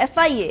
FIA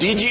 DG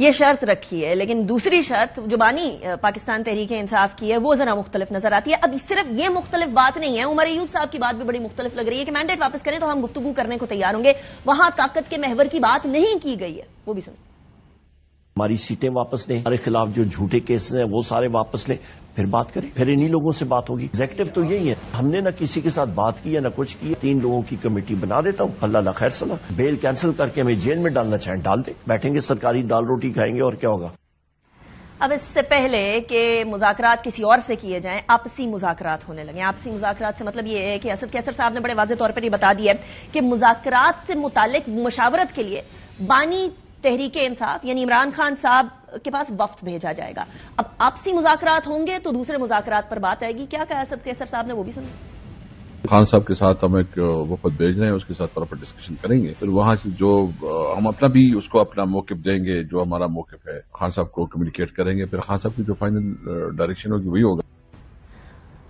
یہ شرط رکھی ہے، لیکن دوسری شرط جو بانی پاکستان تحریک انصاف کی ہے وہ ذرا مختلف نظر آتی ہے. اب صرف یہ مختلف بات نہیں ہے، عمر ایوب صاحب کی بات بھی بڑی مختلف لگ رہی ہے کہ مینڈیٹ واپس کریں تو ہم گفتگو کرنے کو تیار ہوں گے. وہاں طاقت کے محور کی بات نہیں کی گئی ہے، وہ بھی سنیں. ہماری سیٹیں واپس لیں، ہمارے خلاف جو جھوٹے کیسز ہیں وہ سارے واپس لیں، پھر بات کریں، پھر انہی لوگوں سے بات ہوگی. ایگزیکٹو تو یہی ہے، ہم نے نہ کسی کے ساتھ بات کی ہے نہ کچھ کی. 3 لوگوں کی کمیٹی بنا دیتا ہوں، اللہ خیر صلاح. بیل کینسل کر کے ہمیں جیل میں ڈالنا چاہیں ڈال دیں، بیٹھیں گے سرکاری دال روٹی کھائیں گے اور کیا ہوگا. اب اس سے پہلے کہ مذاکرات کسی اور سے کیے جائیں، آپسی مذاکرات ہونے لگے. آپسی مذاکرات سے مطلب یہ ہے کہ اسد کیسر صاحب نے بڑے واضح طور پر یہ بتا دیا ہے کہ مذاکرات سے متعلق مشاورت کے لیے بانی تحریک انصاف یعنی عمران خان صاحب کے پاس وفد بھیجا جائے گا. اب آپسی مذاکرات ہوں گے تو دوسرے مذاکرات پر بات آئے گی. کیا کہا اسد کیسر صاحب نے، وہ بھی سنیں. خان صاحب کے ساتھ ہم ایک وفد بھیج رہے ہیں، اس کے ساتھ پراپر ڈسکشن کریں گے، پھر وہاں سے جو ہم اپنا بھی اس کو اپنا موقف دیں گے، جو ہمارا موقف ہے خان صاحب کو کمیونیکیٹ کریں گے، پھر خان صاحب کی جو فائنل ڈائریکشن ہوگی وہی ہوگا.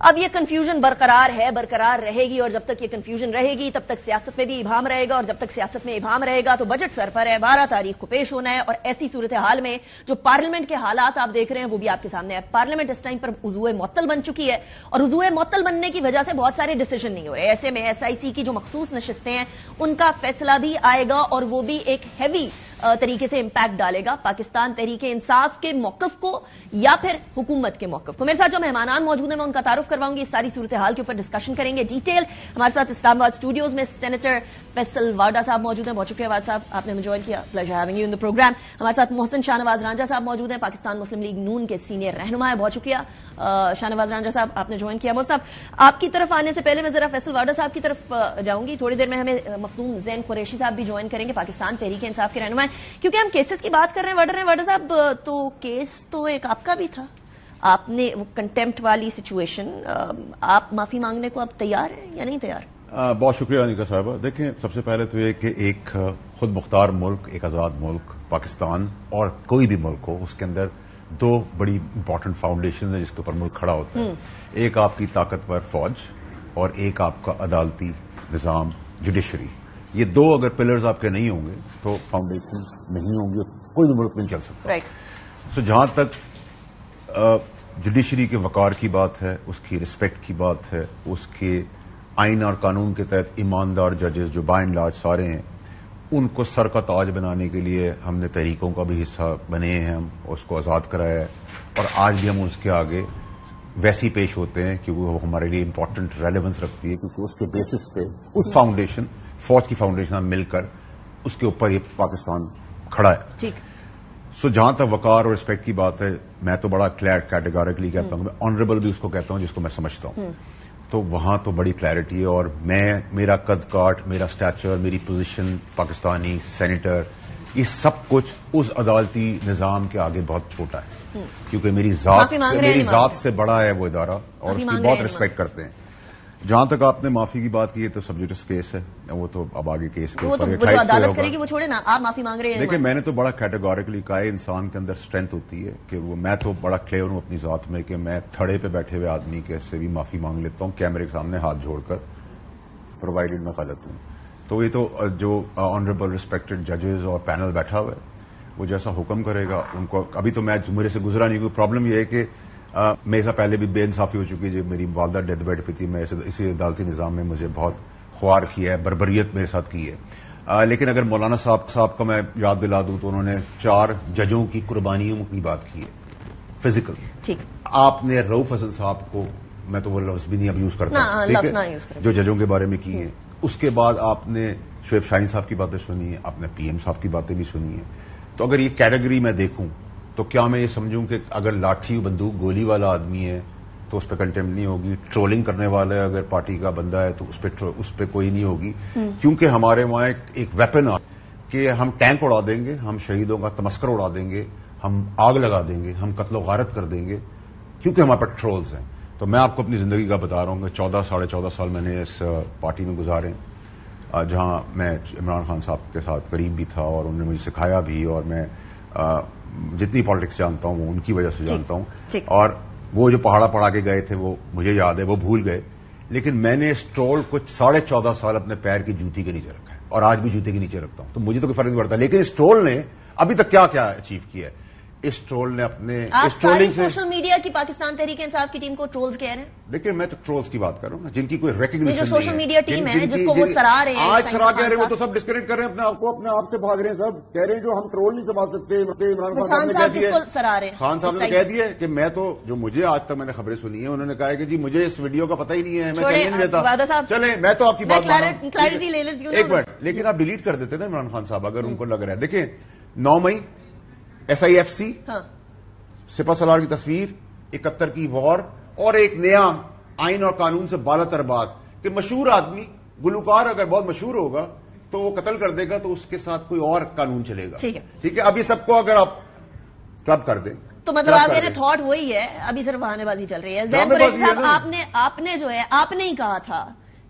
اب یہ کنفیوژن برقرار ہے، برقرار رہے گی، اور جب تک یہ کنفیوژن رہے گی تب تک سیاست میں بھی ابہام رہے گا، اور جب تک سیاست میں ابہام رہے گا تو بجٹ سر پر ہے. 12 تاریخ کو پیش ہونا ہے، اور ایسی صورتحال میں جو پارلیمنٹ کے حالات آپ دیکھ رہے ہیں وہ بھی آپ کے سامنے ہے. پارلیمنٹ اس ٹائم پر عضو معطل بن چکی ہے، اور عضو معطل بننے کی وجہ سے بہت سارے ڈیسیژن نہیں ہو رہے. ایسے میں SIC کی جو مخصوص نشستیں ہیں ان کا فیصلہ بھی آئے گا، اور وہ بھی ایک ہیوی طریقے سے امپیکٹ ڈالے گا پاکستان تحریک انصاف کے موقف کو یا پھر حکومت کے موقف کو. میرے ساتھ جو مہمانان موجود ہیں میں ان کا تعارف کرواؤں گی، اس ساری صورتحال کے اوپر ڈسکشن کریں گے ڈیٹیل. ہمارے ساتھ اسلام آباد اسٹوڈیوز میں سینیٹر فیصل واڈا صاحب موجود ہیں. بہت شکریہ واڈا صاحب، آپ نے ہمیں جوائن کیا. Pleasure having you in the program. ہمارے ساتھ محسن شاہ نواز رانجھا صاحب موجود ہیں، پاکستان مسلم لیگ نون کے سینئر رہنما ہیں. بہت شکریہ شاہ نواز رانجھا صاحب، آپ نے جوائن کیا. محسن صاحب، آپ کی طرف آنے سے پہلے میں ذرا فیصل واڈا صاحب کی طرف جاؤں گی. تھوڑی دیر میں ہمیں مخدوم زین قریشی صاحب بھی جوائن کریں گے، پاکستان تحریک انصاف کے رہنما ہیں. کیونکہ ہم کیسز کی بات کر رہے ہیں واڈا صاحب، تو کیس تو ایک آپ کا بھی تھا، آپ نے وہ کنٹیمپٹ والی سچویشن، آپ معافی مانگنے کو اب تیار ہیں یا نہیں تیار؟ بہت شکریہ انیکا صاحبہ. دیکھیں، سب سے پہلے تو یہ کہ ایک خود مختار ملک، ایک آزاد ملک پاکستان، اور کوئی بھی ملک ہو، اس کے اندر 2 بڑی امپورٹنٹ فاؤنڈیشنز ہیں جس کے اوپر ملک کھڑا ہوتا ہے. ایک آپ کی طاقتور فوج اور ایک آپ کا عدالتی نظام، جوڈیشری. یہ 2 اگر پلرز آپ کے نہیں ہوں گے تو فاؤنڈیشن نہیں ہوں گے، کوئی بھی ملک نہیں چل سکتا. سو جہاں تک جوڈیشری کے وقار کی بات ہے، اس کی رسپیکٹ کی بات ہے، اس کے آئین اور قانون کے تحت ایماندار ججز جو بائی اینڈ لارج سارے ہیں، ان کو سر کا تاج بنانے کے لیے ہم نے تحریکوں کا بھی حصہ بنے ہیں، ہم اس کو آزاد کرایا ہے، اور آج بھی ہم اس کے آگے ویسے ہی پیش ہوتے ہیں کہ وہ ہمارے لیے امپورٹنٹ ریلیونس رکھتی ہے، کیونکہ اس کے بیسس پہ اس فاؤنڈیشن، فوج کی فاؤنڈیشن، ہم مل کر اس کے اوپر یہ پاکستان کھڑا ہے. ٹھیک. سو جہاں تک وقار اور رسپیکٹ کی بات ہے، میں تو بڑا کیٹیگوریکلی کہتا ہوں، میں آنریبل بھی اس کو کہتا ہوں جس کو میں سمجھتا ہوں. تو وہاں تو بڑی کلیئرٹی ہے، اور میرا قد کاٹ، میرا سٹیچر، میری پوزیشن پاکستانی سینیٹر، یہ سب کچھ اس عدالتی نظام کے آگے بہت چھوٹا ہے، کیونکہ میری ذات سے بڑا ہے وہ ادارہ، اور اس کی بہت رسپیکٹ کرتے ہیں. جہاں تک آپ نے معافی کی بات کی ہے تو سبجیکٹس کیس ہے، وہ تو اب آگے کیس کے اوپر عدالت کرے گی، وہ چھوڑے نا، آپ معافی مانگ رہے ہیں. دیکھیں، میں نے تو بڑا کیٹیگوریکلی کہا ہے، انسان کے اندر اسٹرینتھ ہوتی ہے کہ وہ، میں تو بڑا کلیئر ہوں اپنی ذات میں کہ میں تھڑے پہ بیٹھے ہوئے آدمی کے سے بھی معافی مانگ لیتا ہوں کیمرے کے سامنے ہاتھ جوڑ کر، پرووائڈڈ میں غلط ہوں. تو یہ تو جو آنریبل ریسپیکٹڈ ججز اور پینل بیٹھا ہوا ہے، وہ جیسا حکم کرے گا ان کو. ابھی تو میں میرے سے گزرا نہیں، کوئی پرابلم یہ ہے کہ میرے سے پہلے بھی بے انصافی ہو چکی ہے. جب میری والدہ ڈیتھ بیڈ پہ تھی، میں اسی عدالتی نظام میں مجھے بہت خوار کیا ہے، بربریت میرے ساتھ کی ہے. لیکن اگر مولانا صاحب کو میں یاد دلا دوں تو انہوں نے 4 ججوں کی قربانیوں کی بات کی ہے، فزیکل. ٹھیک. آپ نے رؤف حسن صاحب کو، میں تو وہ لفظ بھی نہیں اب یوز کرتا، جو ججوں کے بارے میں کی ہیں. اس کے بعد آپ نے شعیب شاہین صاحب کی باتیں سنی ہیں، آپ نے PM صاحب کی باتیں بھی سنی ہیں. تو اگر یہ کیٹیگری میں دیکھوں تو کیا میں یہ سمجھوں کہ اگر لاٹھی بندوق گولی والا آدمی ہے تو اس پہ کنٹیمپٹ نہیں ہوگی، ٹرولنگ کرنے والا ہے اگر پارٹی کا بندہ ہے تو اس پہ کوئی نہیں ہوگی، کیونکہ ہمارے وہاں ایک ویپن آ کہ ہم ٹینک اڑا دیں گے، ہم شہیدوں کا تمسکر اڑا دیں گے، ہم آگ لگا دیں گے، ہم قتل و غارت کر دیں گے، کیونکہ ہمارے پاس ٹرولز ہیں. تو میں آپ کو اپنی زندگی کا بتا رہا ہوں کہ 14-14.5 سال میں نے اس پارٹی میں گزارے، جہاں میں عمران خان صاحب کے ساتھ قریب بھی تھا اور انہوں نے مجھے سکھایا بھی، اور میں جتنی پالیٹکس جانتا ہوں وہ ان کی وجہ سے جانتا ہوں. اور وہ جو پہاڑا کے گئے تھے وہ مجھے یاد ہے، وہ بھول گئے، لیکن میں نے اس ٹرول کو 14.5 سال اپنے پیر کی جوتی کے نیچے رکھا ہے، اور آج بھی جوتے کے نیچے رکھتا ہوں. تو مجھے تو کوئی فرق نہیں پڑتا، لیکن اس ٹرول نے ابھی تک کیا کیا اچیو کیا ہے اس ٹرول نے اپنے اس ٹرولنگ سے. سوشل میڈیا کی پاکستان تحریک انصاف کی ٹیم کو ٹرولز کہہ رہے ہیں. دیکھیں میں تو ٹرولز کی بات کر رہا ہوں نا، جن کی کوئی ریکگنیشن جو سوشل میڈیا ٹیم ہے جس کو وہ سرا رہے ہیں، آج سرا کہہ رہے ہیں، وہ تو سب ڈسکنیکٹ کر رہے ہیں اپنے آپ کو، اپنے آپ سے بھاگ رہے ہیں سب، کہہ رہے ہیں جو ہم ٹرول نہیں سنبھال سکتے. عمران خان صاحب نے کہہ دیا، خان صاحب نے کہہ دیا کہ میں تو جو مجھے آج تک میں نے خبریں سنی ہیں، انہوں نے کہا ہے کہ جی مجھے اس ویڈیو کا پتہ ہی نہیں ہے، میں کہنے نہیں دیتا. چلیں میں تو آپ کی بات مان رہا ہوں ایک منٹ، لیکن آپ ڈیلیٹ کر دیتے نا عمران خان صاحب اگر ان کو لگ رہا ہے. دیکھیں 9 مئی SIFC سپہ سالار کی تصویر، 71 کی وار، اور ایک نیا آئین اور قانون سے بالا تر بات کہ مشہور آدمی گلوکار اگر بہت مشہور ہوگا تو وہ قتل کر دے گا تو اس کے ساتھ کوئی اور قانون چلے گا. ٹھیک ہے، اب یہ سب کو اگر آپ کلب کر دیں تو مطلب آپ کہہ رہے تھاٹ وہی ہے، ابھی صرف بہانے بازی چل رہی ہے. زین قریشی صاحب آپ نے جو ہے آپ نے ہی کہا تھا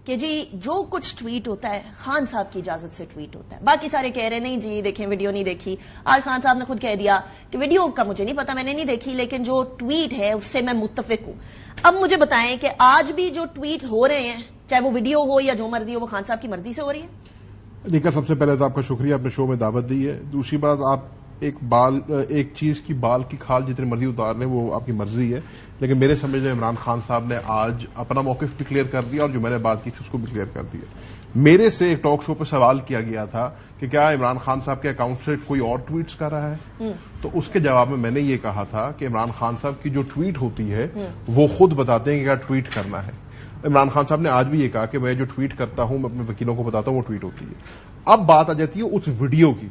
کہ جی جو کچھ ٹویٹ ہوتا ہے خان صاحب کی اجازت سے ٹویٹ ہوتا ہے. باقی سارے کہہ رہے نہیں جی دیکھیں ویڈیو نہیں دیکھی. آج خان صاحب نے خود کہہ دیا کہ ویڈیو کا مجھے نہیں پتا، میں نے نہیں دیکھی، لیکن جو ٹویٹ ہے اس سے میں متفق ہوں. اب مجھے بتائیں کہ آج بھی جو ٹویٹ ہو رہے ہیں چاہے وہ ویڈیو ہو یا جو مرضی ہو، وہ خان صاحب کی مرضی سے ہو رہی ہے؟ نیکا سب سے پہلے تو آپ کا شکریہ، آپ نے شو میں دعوت دی ہے. دوسری بات، آپ ایک چیز کی بال کی کھال جتنی مرضی اتار لیں وہ آپ کی مرضی ہے، لیکن میرے سمجھ میں عمران خان صاحب نے آج اپنا موقف بھی کلیئر کر دیا اور جو میں نے بات کی تھی اس کو بھی کلیئر کر دیا. میرے سے ایک ٹاک شو پہ سوال کیا گیا تھا کہ کیا عمران خان صاحب کے اکاؤنٹ سے کوئی اور ٹویٹس کر رہا ہے، تو اس کے جواب میں نے یہ کہا تھا کہ عمران خان صاحب کی جو ٹویٹ ہوتی ہے وہ خود بتاتے ہیں کہ کیا ٹویٹ کرنا ہے. عمران خان صاحب نے آج بھی یہ کہا کہ میں جو ٹویٹ کرتا ہوں میں اپنے وکیلوں کو بتاتا ہوں وہ ٹویٹ ہوتی ہے. اب بات آ جاتی ہے اس ویڈیو کی.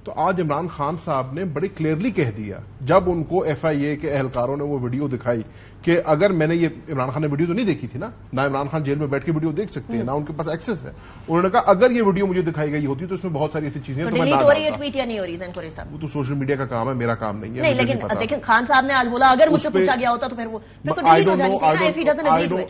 تو آج عمران خان صاحب نے بڑی کلیئرلی کہہ دیا جب ان کو FIA کے اہلکاروں نے وہ ویڈیو دکھائی کہ اگر میں نے یہ عمران خان نے ویڈیو تو نہیں دیکھی تھی نا عمران خان جیل میں بیٹھ کے ویڈیو دیکھ سکتے ہیں، نہ ان کے پاس ایکسس ہے. انہوں نے کہا اگر یہ ویڈیو مجھے دکھائی گئی ہوتی تو اس میں بہت ساری ایسی چیزیں وہ تو سوشل میڈیا کا کام ہے، میرا کام نہیں ہے. لیکن خان صاحب نے آج بولا اگر مجھ سے پوچھا گیا ہوتا تو پھر وہ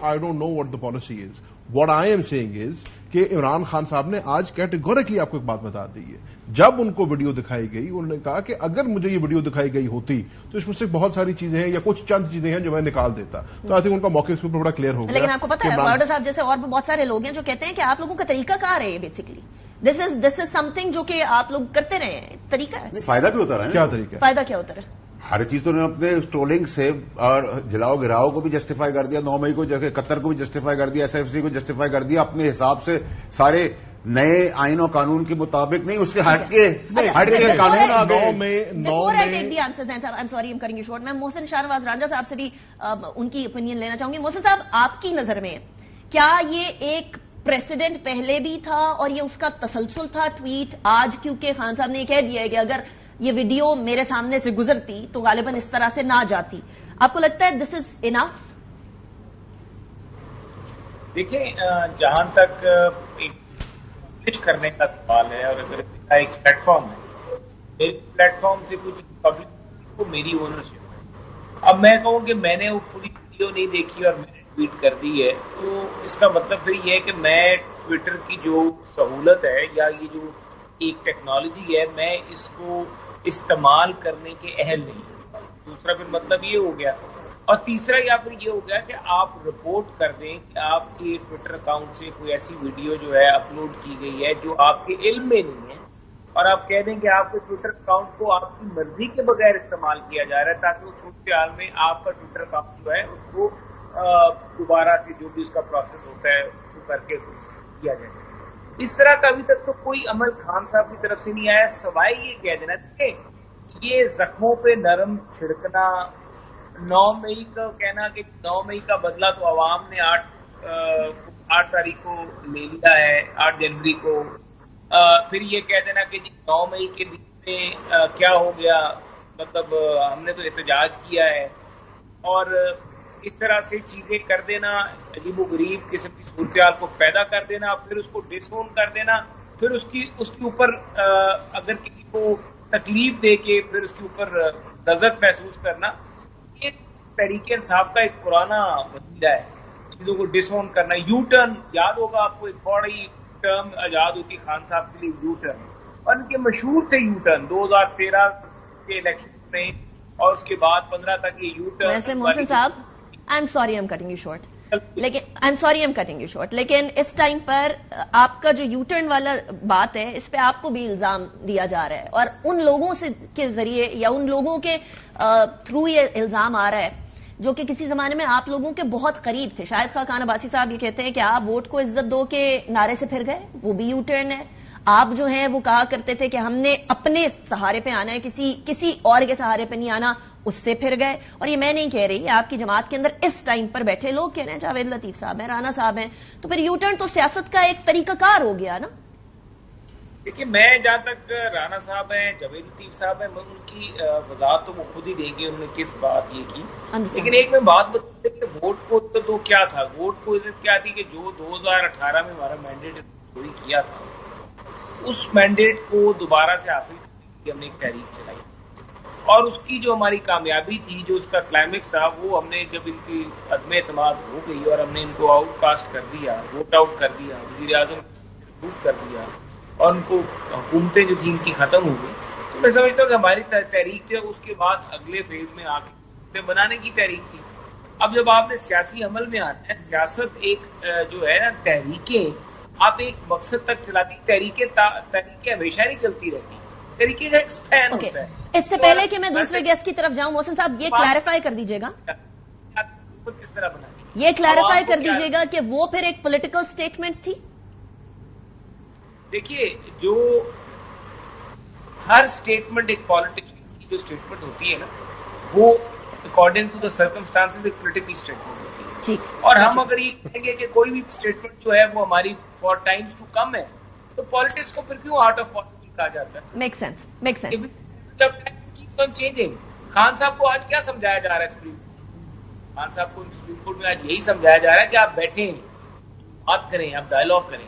I don't know what the policy is. What I am saying is کہ عمران خان صاحب نے آج کیٹیگوریکلی آپ کو ایک بات بتا دی ہے. جب ان کو ویڈیو دکھائی گئی انہوں نے کہا کہ اگر مجھے یہ ویڈیو دکھائی گئی ہوتی تو اس میں سے بہت ساری چیزیں ہیں یا کچھ چند چیزیں ہیں جو میں نکال دیتا. تو آئی تھنک ان کا موقع اس کے اوپر بڑا کلیئر ہو گیا. لیکن آپ کو پتا ہے باوڈر صاحب جیسے اور بھی بہت سارے لوگ ہیں جو کہتے ہیں کہ آپ لوگوں کا طریقہ کار ہے basically this is some thing جو کہ آپ لوگ کرتے رہے ہیں، طریقہ ہے. فائدہ بھی ہوتا رہا ہے. کیا طریقہ؟ فائدہ کیا ہوتا رہا؟ ہر چیز تو انہوں نے اپنے ٹرولنگ سے اور جلاؤ گراؤ کو بھی جسٹیفائی کر دیا، 9 مئی کو 71 کو بھی جسٹیفائی کر دیا، SIFC کو جسٹیفائی کر دیا اپنے حساب سے. سارے نئے آئین اور قانون کے مطابق نہیں، اس سے ہٹ کے قانون آ گئے. میں محسن شاہنواز رانجھا صاحب سے بھی ان کی اوپینین لینا چاہوں گی. محسن صاحب آپ کی نظر میں کیا یہ ایک پریسیڈنٹ پہلے بھی تھا اور یہ اس کا تسلسل تھا ٹویٹ آج کیونکہ خان صاحب نے یہ کہہ دیا ہے کہ اگر یہ ویڈیو میرے سامنے سے گزرتی تو غالباً اس طرح سے نہ جاتی، آپ کو لگتا ہے دس از انف؟ دیکھیں جہاں تک پبلش کرنے کا سوال ہے اور اگر ایک پلیٹ فارم ہے، میرے پلیٹ فارم سے کچھ پبلک کو میری اونرشپ ہے. اب میں کہوں کہ میں نے وہ پوری ویڈیو نہیں دیکھی اور میں نے ٹویٹ کر دی ہے تو اس کا مطلب پھر یہ ہے کہ میں ٹویٹر کی جو سہولت ہے یا یہ جو ایک ٹیکنالوجی ہے میں اس کو استعمال کرنے کے اہل نہیں. دوسرا پھر مطلب یہ ہو گیا، اور تیسرا یا پھر یہ ہو گیا کہ آپ رپورٹ کر دیں کہ آپ کے ٹویٹر اکاؤنٹ سے کوئی ایسی ویڈیو جو ہے اپلوڈ کی گئی ہے جو آپ کے علم میں نہیں ہے، اور آپ کہہ دیں کہ آپ کے ٹویٹر اکاؤنٹ کو آپ کی مرضی کے بغیر استعمال کیا جا رہا ہے تاکہ اس صورتحال میں آپ کا ٹویٹر اکاؤنٹ جو ہے اس کو دوبارہ سے جو بھی اس کا پروسیس ہوتا ہے اس کو کر کے کیا جائے. اس طرح کا ابھی تک تو کوئی عمل خان صاحب کی طرف سے نہیں آیا سوائے یہ کہہ دینا کہ یہ زخموں پہ نرم چھڑکنا. 9 مئی کا کہنا کہ 9 مئی کا بدلہ تو عوام نے 8 تاریخ کو لے لیا ہے، 8 جنوری کو. پھر یہ کہہ دینا کہ 9 مئی کے دن میں کیا ہو گیا، مطلب ہم نے تو احتجاج کیا ہے، اور اس طرح سے چیزیں کر دینا، عجیب و غریب قسم کی صورتحال کو پیدا کر دینا، پھر اس کو ڈس اون کر دینا، پھر اس کے اوپر اگر کسی کو تکلیف دے کے پھر اس کے اوپر لذت محسوس کرنا. یہ تحریک انصاف کا ایک پرانا وسیلہ ہے چیزوں کو ڈس اون کرنا. یو ٹرن یاد ہوگا آپ کو، ایک بڑی ٹرم ایجاد ہوتی خان صاحب کے لیے یو ٹرن، اور ان کے مشہور تھے یو ٹرن 2013 کے الیکشن میں، اور اس کے بعد 15 تک یہ یو ٹرن. ویسے محسن صاحب I'm sorry I'm cutting you short. لیکن I am sorry, I am cutting you short, لیکن اس ٹائم پر آپ کا جو یو ٹرن والا بات ہے اس پہ آپ کو بھی الزام دیا جا رہا ہے، اور ان لوگوں سے کے ذریعے یا ان لوگوں کے تھرو یہ الزام آ رہا ہے جو کہ کسی زمانے میں آپ لوگوں کے بہت قریب تھے. شاہد خاقان عباسی صاحب یہ کہتے ہیں کہ آپ ووٹ کو عزت دو کے نعرے سے پھر گئے، وہ بھی یو ٹرن ہے. آپ جو ہیں وہ کہا کرتے تھے کہ ہم نے اپنے سہارے پہ آنا ہے، کسی اور کے سہارے پہ نہیں آنا، اس سے پھر گئے. اور یہ میں نہیں کہہ رہی، آپ کی جماعت کے اندر اس ٹائم پر بیٹھے لوگ کہہ رہے ہیں، جاوید لطیف صاحب ہیں، رانا صاحب ہیں، تو پھر یو ٹرن تو سیاست کا ایک طریقہ کار ہو گیا نا. دیکھیے، میں جہاں تک رانا صاحب ہیں، جاوید لطیف صاحب ہیں، ان کی وضاحت تو وہ خود ہی دیں گے انہوں نے کس بات یہ کی. لیکن ایک میں بات بتا کہ ووٹ کو تو کیا تھا، ووٹ کو عزت کیا تھی کہ جو 2018 میں ہمارا مینڈیٹ چوری کیا تھا، اس مینڈیٹ کو دوبارہ سے حاصل کرنے کی ہم نے ایک تحریک چلائی، اور اس کی جو ہماری کامیابی تھی، جو اس کا کلائمیکس تھا، وہ ہم نے جب ان کی عدم اعتماد ہو گئی اور ہم نے ان کو آؤٹ کاسٹ کر دیا، ووٹ آؤٹ کر دیا، وزیر اعظم ریموو کر دیا، اور ان کو حکومتیں جو تھیں ان کی ختم ہو گئی، تو میں سمجھتا ہوں کہ ہماری تحریک جو اس کے بعد اگلے فیز میں آ کے بنانے کی تحریک تھی. اب جب آپ نے سیاسی عمل میں آنا ہے، سیاست ایک جو ہے نا، تحریکیں آپ ایک مقصد تک چلاتی، تحریکیں ہمیشہ نہیں چلتی رہتی، تحریکیں کا ایک سپین ہوتا ہے. اس سے پہلے کہ میں دوسرے گیسٹ کی طرف جاؤں، محسن صاحب یہ کلیریفائی کر دیجیے گا، کس طرح بنانی، یہ کلیریفائی کر دیجیے گا کہ وہ پھر ایک پولیٹیکل سٹیٹمنٹ تھی. دیکھیے، جو ہر سٹیٹمنٹ ایک پالیٹیشین کی جو سٹیٹمنٹ ہوتی ہے نا، وہ اکارڈنگ ٹو دا سرکمسٹانسز ایک پولیٹیکل سٹیٹمنٹ ہوتی ہے. اور ہم اگر یہ کہیں گے کہ کوئی بھی سٹیٹمنٹ جو ہے وہ ہماری فار ٹائمز ٹو کم ہے، تو پالیٹکس کو پھر کیوں آرٹ آف پاسبل کہا جاتا ہے؟ Make sense, make sense. جب کیپس آن چینجنگ. خان صاحب کو آج کیا سمجھایا جا رہا ہے سپریم کورٹ؟ خان صاحب کو سپریم کورٹ میں آج یہی سمجھایا جا رہا ہے کہ آپ بیٹھیں، بات کریں، آپ ڈائلاگ کریں.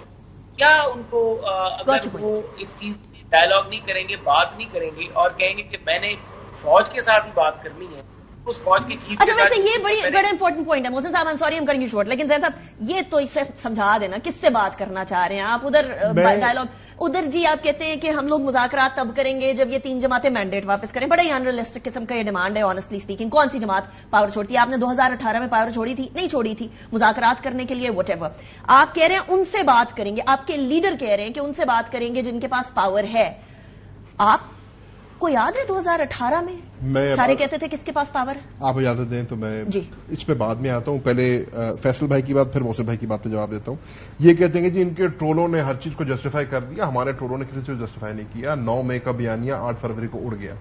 کیا ان کو اگر وہ اس چیز ڈائلاگ نہیں کریں گے، بات نہیں کریں گے، اور کہیں گے کہ میں نے فوج کے ساتھ ہی بات کرنی ہے، اس فوج کی چیف. اچھا، ویسے یہ بڑا امپورٹنٹ پوائنٹ ہے محسن صاحب، I'm sorry I'm cutting you short، لیکن زین صاحب یہ تو اسے سمجھا دینا کس سے بات کرنا چاہ رہے ہیں آپ. ادھر ڈائلاگ، ادھر جی آپ کہتے ہیں کہ ہم لوگ مذاکرات تب کریں گے جب یہ 3 جماعتیں مینڈیٹ واپس کریں. بڑا ہی انریلسٹک قسم کا یہ ڈیمانڈ ہے آنیسٹلی اسپیکنگ. کون سی جماعت پاور چھوڑتی ہے؟ آپ نے 2018 میں پاور چھوڑی تھی؟ نہیں چھوڑی تھی، مذاکرات کرنے کے لیے وٹ ایور. آپ کہہ رہے ہیں ان سے بات کریں گے، آپ کے لیڈر کہہ رہے ہیں کہ ان سے بات کریں گے جن کے پاس پاور ہے. آپ کو یاد ہے 2018 میں سارے کہتے تھے کس کے پاس پاور ہے؟ آپ اجازت دیں تو میں اس پہ بعد میں آتا ہوں. پہلے فیصل بھائی کی بات، پھر محسن بھائی کی بات پہ جواب دیتا ہوں. یہ کہتے ہیں کہ جی ان کے ٹرولوں نے ہر چیز کو جسٹیفائی کر دیا. ہمارے ٹرولوں نے کسی چیز کو جسٹیفائی نہیں کیا. 9 مئی کا بیانیہ 8 فروری کو اڑ گیا.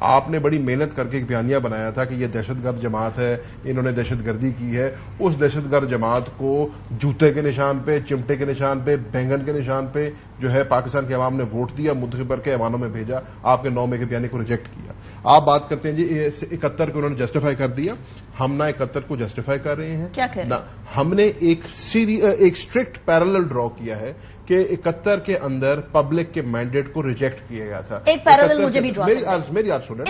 آپ نے بڑی محنت کر کے ایک بیانیہ بنایا تھا کہ یہ دہشت گرد جماعت ہے، انہوں نے دہشت گردی کی ہے. اس دہشت گرد جماعت کو جوتے کے نشان پہ، چمٹے کے نشان پہ، بینگن کے نشان پہ جو ہے پاکستان کے عوام نے ووٹ دیا، منتخب کر کے ایوانوں میں بھیجا. آپ کے 9 مئی کے بیانیے کو ریجیکٹ کیا. آپ بات کرتے ہیں جی 71 کو انہوں نے جسٹیفائی کر دیا. ہم نہ 71 کو جسٹیفائی کر رہے ہیں، کیا کر نہ ہم نے ایک اسٹرکٹ پیرالل ڈرا کیا ہے کہ 71 کے اندر پبلک کے مینڈیٹ کو ریجیکٹ کیا گیا تھا. ایک پیرالل مجھے بھی ڈرا میری آرٹ سنیں،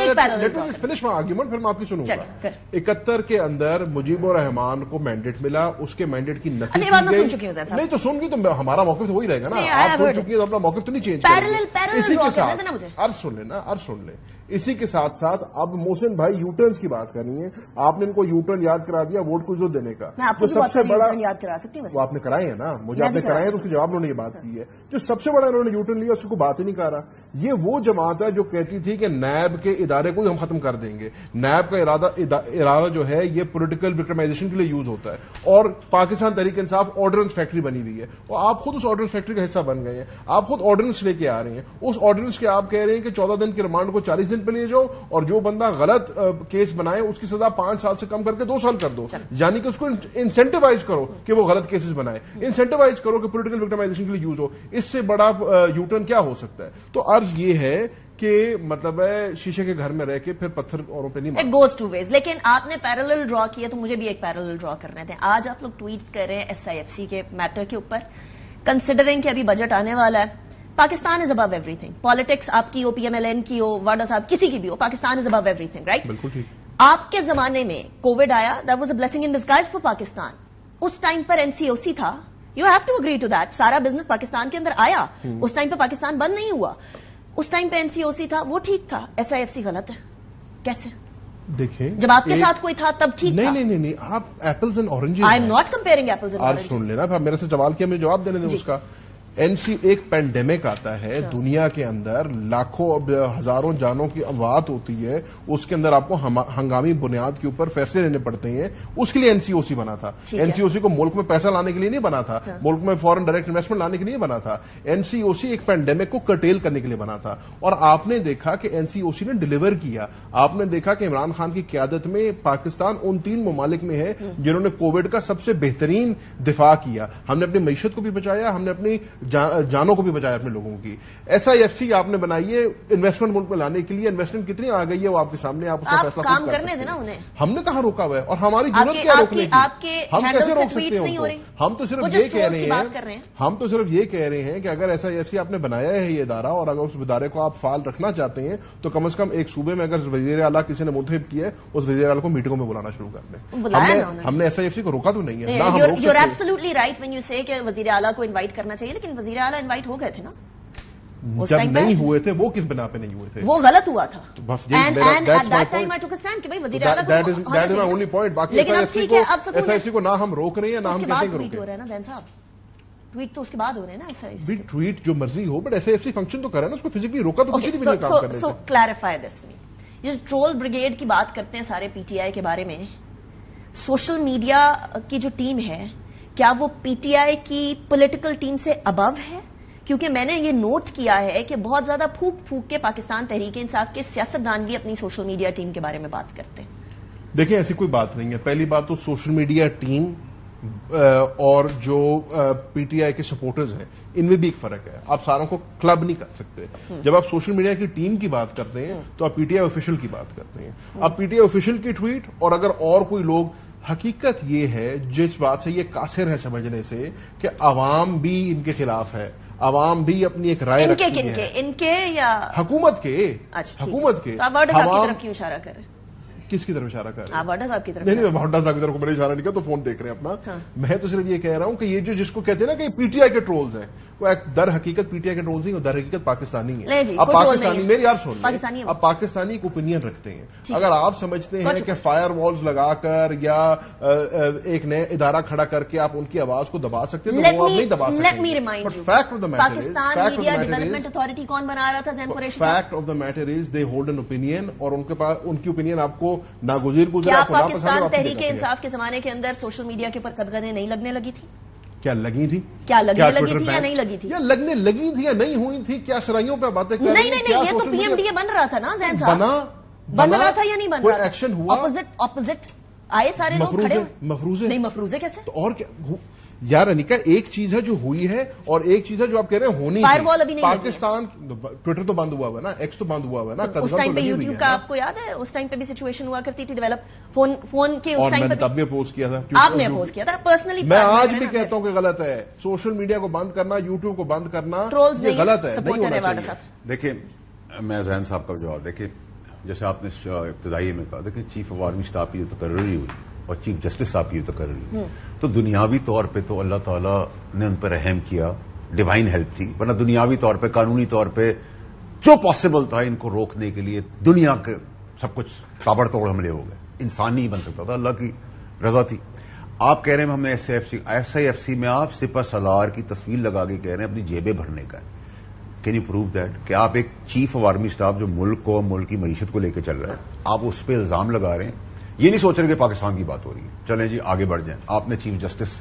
فنش مائی آرگیومنٹ، پھر میں آپ کی سنوں گا. 71 کے اندر مجیب الرحمان کو مینڈیٹ ملا، اس کے مینڈیٹ کی نفی کی گئی. نہیں تو سن گی تو ہمارا موقف تو وہی رہے گا نا. آپ سن چکی ہیں تو اپنا موقف تو نہیں چینج کریں گے. اسی کے ساتھ عرض سن لینا، عرض سن لیں. اسی کے ساتھ ساتھ اب محسن بھائی یو ٹرنس کی بات کرنی ہے. آپ نے ان کو یو ٹرن یاد کرا دیا ووٹ کو عزت دینے کا. جو سب سے بڑا یاد کرا سکتی ہوں، وہ آپ نے کرائے ہیں نا، مجھے آپ نے کرائے ہیں تو اس کے جواب انہوں نے یہ بات کی ہے. جو سب سے بڑا انہوں نے یو ٹرن لیا اس کو بات ہی نہیں کر رہا. یہ وہ جماعت ہے جو کہتی تھی کہ نیب کے ادارے کو ہی ہم ختم کر دیں گے. نیب کا ارادہ جو ہے یہ پولیٹیکل وکٹمائزیشن کے لیے یوز ہوتا ہے. اور پاکستان تحریک انصاف آرڈیننس فیکٹری بنی ہوئی ہے، اور آپ خود اس آرڈیننس فیکٹری کا حصہ بن گئے ہیں. آپ خود آرڈیننس لے کے آ رہے ہیں. اس آرڈیننس کے آپ کہہ رہے ہیں کہ 14 دن کے ریمانڈ کو 40 دن پہ لے جاؤ، اور جو بندہ غلط کیس بنائے اس کی سزا 5 سال سے کم کر کے 2 سال کر دو. یعنی کہ اس کو انسینٹیوائز کرو کہ وہ غلط کیسز بنائے، انسینٹیوائز کرو کہ پولیٹیکل وکٹمائزیشن کے لیے یوز ہو. اس سے بڑا یو ٹرن کیا ہو سکتا ہے؟ تو عرض یہ ہے کہ مطلب ہے شیشے کے گھر میں رہ کے پھر پتھر اوروں پہ نہیں مارنا. It goes two ways. لیکن آپ نے پیرالل ڈرا کیا تو مجھے بھی ایک پیرالل ڈرا کرنے تھے. آج آپ لوگ ٹویٹ کر رہے ہیں SIFC کے میٹر کے اوپر، کنسیڈرنگ کہ ابھی بجٹ آنے والا ہے. Pakistan is above every thing. Politics آپ کی ہو، PMLN کی ہو، واڈا صاحب کسی کی بھی ہو، Pakistan is above everything, right? بالکل ٹھیک. آپ کے زمانے میں کووڈ آیا، that was a blessing in disguise for Pakistan. اس ٹائم پر NCOC تھا. You have to agree to that. سارا بزنس پاکستان کے اندر آیا. اس ٹائم پہ پاکستان بند نہیں ہوا. اس ٹائم پہ NCOC تھا، وہ ٹھیک تھا. SIFC غلط ہے. کیسے؟ دیکھیں جب آپ کے ساتھ کوئی تھا تب ٹھیک تھا. نہیں آپ apples and oranges. I am not comparing apples and آپ اورنجز. سن لینا, میرے سے سوال کیا, مجھے جواب دینے دیں اس کا. ایک پینڈیمک آتا ہے دنیا کے اندر, لاکھوں ہزاروں جانوں کی اموات ہوتی ہے, اس کے اندر آپ کو ہنگامی بنیاد کے اوپر فیصلے لینے پڑتے ہیں. اس کے لیے این سی او سی بنا تھا. این سی او سی کو ملک میں پیسہ لانے کے لیے نہیں بنا تھا, ملک میں فورن ڈائریکٹ انویسٹمنٹ لانے کے لیے بنا تھا. این سی او سی ایک پینڈیمک کو کرٹیل کرنے کے لیے بنا تھا, اور آپ نے دیکھا کہ این سی او سی نے ڈیلیور کیا. آپ نے دیکھا کہ عمران خان کی قیادت میں پاکستان ان 3 ممالک میں ہے جنہوں نے کووڈ کا سب سے بہترین دفاع کیا. ہم نے اپنی معیشت کو بھی بچایا, ہم نے اپنی جانوں کو بھی بچایا اپنے لوگوں کی. ایس آئی ایف سی آپ نے بنائی ہے انویسٹمنٹ ملک میں لانے کے لیے. انویسٹمنٹ کتنی آ گئی ہے وہ آپ کے سامنے, آپ اس کا فیصلہ کام کرنے دینا انہیں. ہم نے کہاں روکا ہوا ہے, اور ہماری ضرورت کیا روکنے کی؟ ہم کیسے روک سکتے ہیں؟ ہم تو صرف یہ کہہ رہے ہیں کہ اگر ایس آئی ایف سی آپ نے بنایا ہے یہ ادارہ, اور اگر اس ادارے کو آپ فعال رکھنا چاہتے ہیں تو کم از کم ایک صوبے میں اگر وزیر اعلیٰ کسی نے منتخب کیا ہے, اس وزیر اعلیٰ کو میٹنگوں میں بلانا شروع کر دیں. ہم نے ایس آئی ایف سی کو روکا تو نہیں ہے. You are absolutely right when you say کہ وزیر اعلیٰ کو انوائٹ کرنا چاہیے, لیکن وزیر اعلیٰ انوائٹ ہو گئے تھے نا جب نہیں ہوئے تھے. وہ کس بنا پہ نہیں ہوئے تھے؟ وہ غلط ہوا تھا. بس لیکن اب ٹھیک ہے, اب ایس آئی سی کو نہ ہم روک رہے ہیں نہ ہم کہتے ہیں ہو رہا ہے نا. زین صاحب ٹویٹ تو اس کے بعد ہو رہے ہیں نا. ایس آئی ٹویٹ جو مرضی ہو, but S I F C function تو کر رہا ہے نا, اس کو فزیکلی روکا تو کسی بھی نہیں کام کرنے سے. سو کلیریفائی دس می. یہ ٹرول بریگیڈ کی بات کرتے ہیں سارے پی ٹی آئی کے بارے میں, سوشل میڈیا کی جو ٹیم ہے کیا وہ پی ٹی آئی کی پولیٹیکل ٹیم سے ابو ہے؟ کیونکہ میں نے یہ نوٹ کیا ہے کہ بہت زیادہ پھونک کے پاکستان تحریک انصاف کے سیاستدان بھی اپنی سوشل میڈیا ٹیم کے بارے میں بات کرتے ہیں. دیکھیں ایسی کوئی بات نہیں ہے. پہلی بات تو سوشل میڈیا ٹیم اور جو پی ٹی آئی کے سپورٹرز ہیں ان میں بھی ایک فرق ہے. آپ ساروں کو کلب نہیں کر سکتے. جب آپ سوشل میڈیا کی ٹیم کی بات کرتے ہیں تو آپ پی ٹی آئی آفیشیل کی بات کرتے ہیں. آپ پی ٹی آئی آفیشیل کی ٹویٹ, اور اگر اور کوئی لوگ, حقیقت یہ ہے جس بات سے یہ قاصر ہے سمجھنے سے کہ عوام بھی ان کے خلاف ہے, عوام بھی اپنی ایک رائے رکھتی ہے. ان کے یا حکومت کے؟ حکومت کے. اشارہ کر رہے ہیں. کس کی طرف اشارہ کر رہے ہیں؟ بھٹا صاحب کی طرف. نہیں, بھٹا صاحب کی طرف میں نے اشارہ نہیں کیا, تو فون دیکھ رہے ہیں اپنا. میں تو صرف یہ کہہ رہا ہوں کہ یہ جو جس کو کہتے ہیں نا کہ پی ٹی آئی کے ٹرولز ہیں, وہ در حقیقت پی ٹی آئی کے ٹرولز نہیں, در حقیقت پاکستانی ہیں. اب پاکستانی, میری یار سن لیں, اب پاکستانی ایک اوپینین رکھتے ہیں. اگر آپ سمجھتے ہیں کہ فائر والز لگا کر یا ایک نئے ادارہ کھڑا کر کے آپ ان کی آواز کو دبا سکتے ہیں تو وہ آپ نہیں دبا سکتے. Fact of the matter is they hold an opinion, اور ان کے پاس ان کی اوپینین آپ کو ناگزیر کیا پاکستان تحریک انصاف کے زمانے کے اندر سوشل میڈیا کے اوپر قدغنیں نہیں لگنے لگی تھی؟ کیا لگی تھی؟ کیا لگنے لگی تھی یا نہیں لگی تھی؟ یا لگنے لگی تھی یا نہیں ہوئی تھی؟ کیا شرائیوں پہ باتیں کر رہے ہیں؟ نہیں, یہ تو پی ایم ڈی اے بن رہا تھا نا زین صاحب. بن رہا تھا یا نہیں بن رہا؟ کوئی ایکشن ہوا؟ اپوزٹ آئے سارے لوگ کھڑے. مفروضے نہیں, مفروضے کیسے؟ تو اور کیا یار انیکا, ایک چیز ہے جو ہوئی ہے اور ایک چیز ہے جو آپ کہہ رہے ہیں ہونی تھی. پاکستان ٹویٹر تو بند ہوا ہوا ہے نا, ایکس تو بند ہوا ہوا ہے نا. اس ٹائم پہ یوٹیوب کا آپ کو یاد ہے, اس ٹائم پہ بھی سچویشن ہوا کرتی تھی ڈیولپ فون کے. اور میں نے تب بھی اپوز کیا تھا. آپ نے اپوز کیا تھا پرسنلی. میں آج بھی کہتا ہوں کہ غلط ہے سوشل میڈیا کو بند کرنا, یوٹیوب کو بند کرنا, یہ غلط ہے, نہیں ہونا چاہیے. دیکھیں میں ذہن صاحب کا جواب, دیکھیں جیسے آپ نے ابتدائی میں کہا, دیکھیں چیف آف آرمی اسٹاف کی جو تقرری ہوئی اور چیف جسٹس صاحب کی تقرری, تو دنیاوی طور پہ تو اللہ تعالیٰ نے ان پر رحم کیا, ڈیوائن ہیلپ تھی, ورنہ دنیاوی طور پہ قانونی طور پے جو پاسبل تھا ان کو روکنے کے لیے دنیا کے سب کچھ تابڑ توڑ حملے ہو گئے. انسان نہیں بن سکتا تھا, اللہ کی رضا تھی. آپ کہہ رہے ہیں ہم نے ایس آئی ایف سی میں آپ سپہ سالار کی تصویر لگا کے کہہ رہے ہیں اپنی جیبیں بھرنے کا. کین یو پروو دیٹ کہ آپ ایک چیف آف آرمی اسٹاف جو ملک کو, ملک کی معیشت کو لے کے چل رہا ہے, آپ اس پہ الزام لگا رہے ہیں. یہ نہیں سوچ رہے کہ پاکستان کی بات ہو رہی ہے. چلیں جی آگے بڑھ جائیں. آپ نے chief justice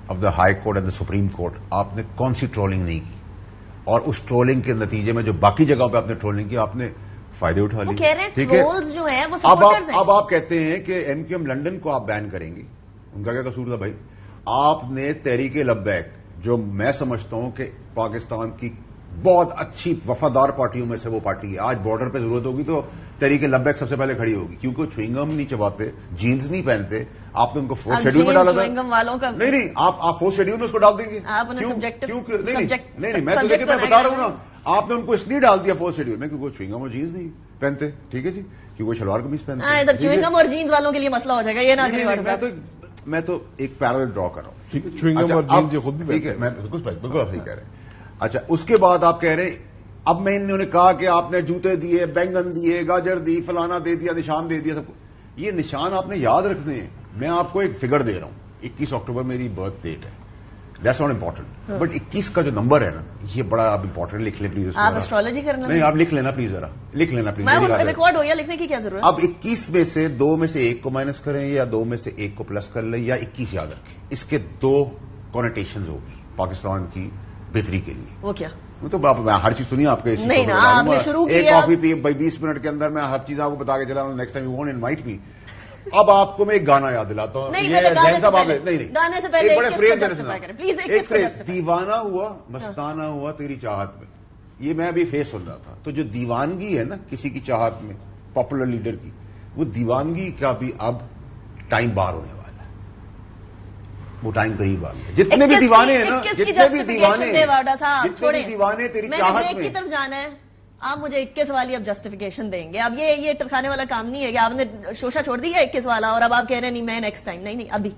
of the high court and the supreme court, آپ نے کون سی ٹرولنگ نہیں کی, اور اس ٹرولنگ کے نتیجے میں جو باقی جگہوں پہ آپ نے ٹرولنگ کی آپ نے فائدے اٹھا لیے. ٹھیک ہے, اب آپ کہتے ہیں کہ ایم کیو ایم لنڈن کو آپ بین کریں گے, ان کا کیا قصور تھا بھائی؟ آپ نے تحریک لبیک, جو میں سمجھتا ہوں کہ پاکستان کی بہت اچھی وفادار پارٹیوں میں سے وہ پارٹی ہے, آج بارڈر پہ ضرورت ہوگی تو تحریک لبیک سب سے پہلے کھڑی ہوگی, کیونکہ چوئنگم نہیں چباتے, جینز نہیں پہنتے. آپ نے ان کو فورتھ شیڈیول میں ڈالا تھا. نہیں, آپ فورتھ شیڈیول میں اس کو ڈال دیں گے. نہیں, میں تو بتا رہا ہوں نا, آپ نے ان کو اس لیے ڈال دیا فورتھ شیڈیول میں کیونکہ چوئنگم اور جینز نہیں پہنتے. ٹھیک ہے جی, کیونکہ وہ شلوار قمیض پہنتے. چوئنگم اور جینز والوں کے لیے مسئلہ ہو جائے گا, یہ نہ میں تو ایک پیرل ڈرا کر رہا ہوں. چوئنگم اور جینز خود بھی ٹھیک ہے, میں بالکل صحیح کہہ رہے ہیں. اچھا, اس کے بعد آپ کہہ رہے ہیں اب میں انہوں نے کہا کہ آپ نے جوتے دیے، بینگن دیے، گاجر دی، فلانا دے دیا، نشان دے دیا سب کو. یہ نشان آپ نے یاد رکھنے ہیں. میں آپ کو ایک فگر دے رہا ہوں. 21 اکتوبر میری برتھ ڈیٹ ہے. That's not important. بٹ 21 کا جو نمبر ہے نا، یہ بڑا آپ امپورٹنٹ. لکھ لیں پلیز. آپ اسٹرالوجی کرنا نہیں، آپ لکھ لینا پلیز، ذرا لکھ لینا پلیز. ریکارڈ ہو یا لکھنے کی کیا ضرورت. اب 21 میں سے 2 میں سے 1 کو مائنس کریں یا 2 میں سے 1 کو پلس کر لیں یا 21 یاد رکھیں. اس کے 2 کونوٹیشنز ہوگی پاکستان کی بہتری کے لیے. وہ کیا؟ تو میں ہر چیز سنی آپ کے. نہیں نا، آپ نے شروع کیا. ایک کافی پی 20 منٹ کے اندر میں ہر چیز آپ کو بتا کے چلا ہوں. Next time you won't invite me. اب آپ کو میں ایک گانا یاد دلاتا ہوں. نہیں، گانے سے پہلے ایک بڑے فریز ایک فریز. دیوانہ ہوا مستانہ ہوا تیری چاہت میں. یہ میں ابھی فیس سن رہا تھا. تو جو دیوانگی ہے نا کسی کی چاہت میں، پاپولر لیڈر کی، وہ دیوانگی کا بھی اب ٹائم بار ہونے والا ہے. وہ ٹائم قریب آ گیا. جتنے بھی دیوانے ہیں نا، جتنے بھی دیوانے تیری چاہت میں. کی طرف جانا ہے. آپ مجھے 21 والی اب جسٹیفیکیشن دیں گے. اب یہ ٹرکانے والا کام نہیں ہے کہ آپ نے شوشا چھوڑ دیا 21 والا اور اب آپ کہہ رہے ہیں نہیں میں نیکسٹ ٹائم. نہیں ابھی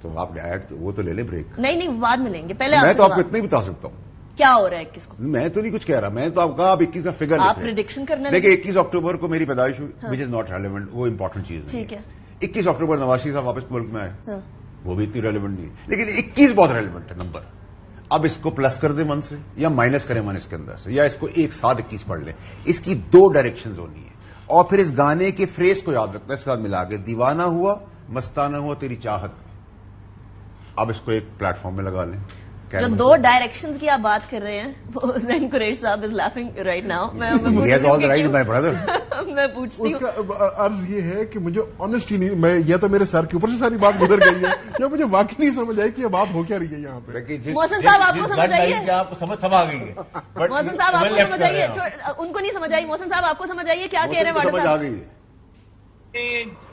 تو آپ وہ تو لے لیں بریک. نہیں بعد میں لیں گے. پہلے میں تو آپ کو اتنا ہی بتا سکتا ہوں کیا ہو رہا ہے 21 کو. میں تو نہیں کچھ کہہ رہا. میں تو آپ کا 21 کا فگر آپ پریڈکشن کرنا. دیکھیں 21 اکتوبر کو میری پیدائش ہوئی، وچ از ناٹ ریلیونٹ. وہ امپورٹنٹ چیز ٹھیک ہے. 21 اکتوبر نواز شریف صاحب واپس ملک میں آئے، وہ بھی اتنی ریلیونٹ نہیں ہے. لیکن 21 بہت ریلیونٹ ہے نمبر. اب اس کو پلس کر دیں 1 سے یا مائنس کریں 1 اس کے اندر سے، یا اس کو ایک ساتھ 21 پڑھ لیں. اس کی 2 ڈائریکشنز ہونی ہے. اور پھر اس گانے کے فریز کو یاد رکھنا، اس کے ساتھ ملا کے دیوانہ ہوا مستانہ ہوا تیری چاہت میں. اب اس کو ایک پلیٹ فارم میں لگا لیں. جو 2 ڈائریکشنز کی آپ بات کر رہے ہیں وہ زین قریش صاحب از لافنگ رائٹ ناؤ. میں پوچھتی ہوں، عرض یہ ہے کہ مجھے آنیسٹی نہیں، میں یہ تو میرے سر کے اوپر سے ساری بات گزر گئی ہے یا مجھے واقعی نہیں سمجھ آئی کہ یہ بات ہو کیا رہی ہے یہاں پہ. محسن صاحب آپ کو سمجھ آئی ہے؟ آپ کو سمجھ آ گئی ہے. محسن صاحب آپ کو سمجھ آئی ہے؟ ان کو نہیں سمجھ آئی. محسن صاحب آپ کو سمجھ آئی ہے کیا کہہ رہے ہیں؟ سمجھ آ گئی ہے.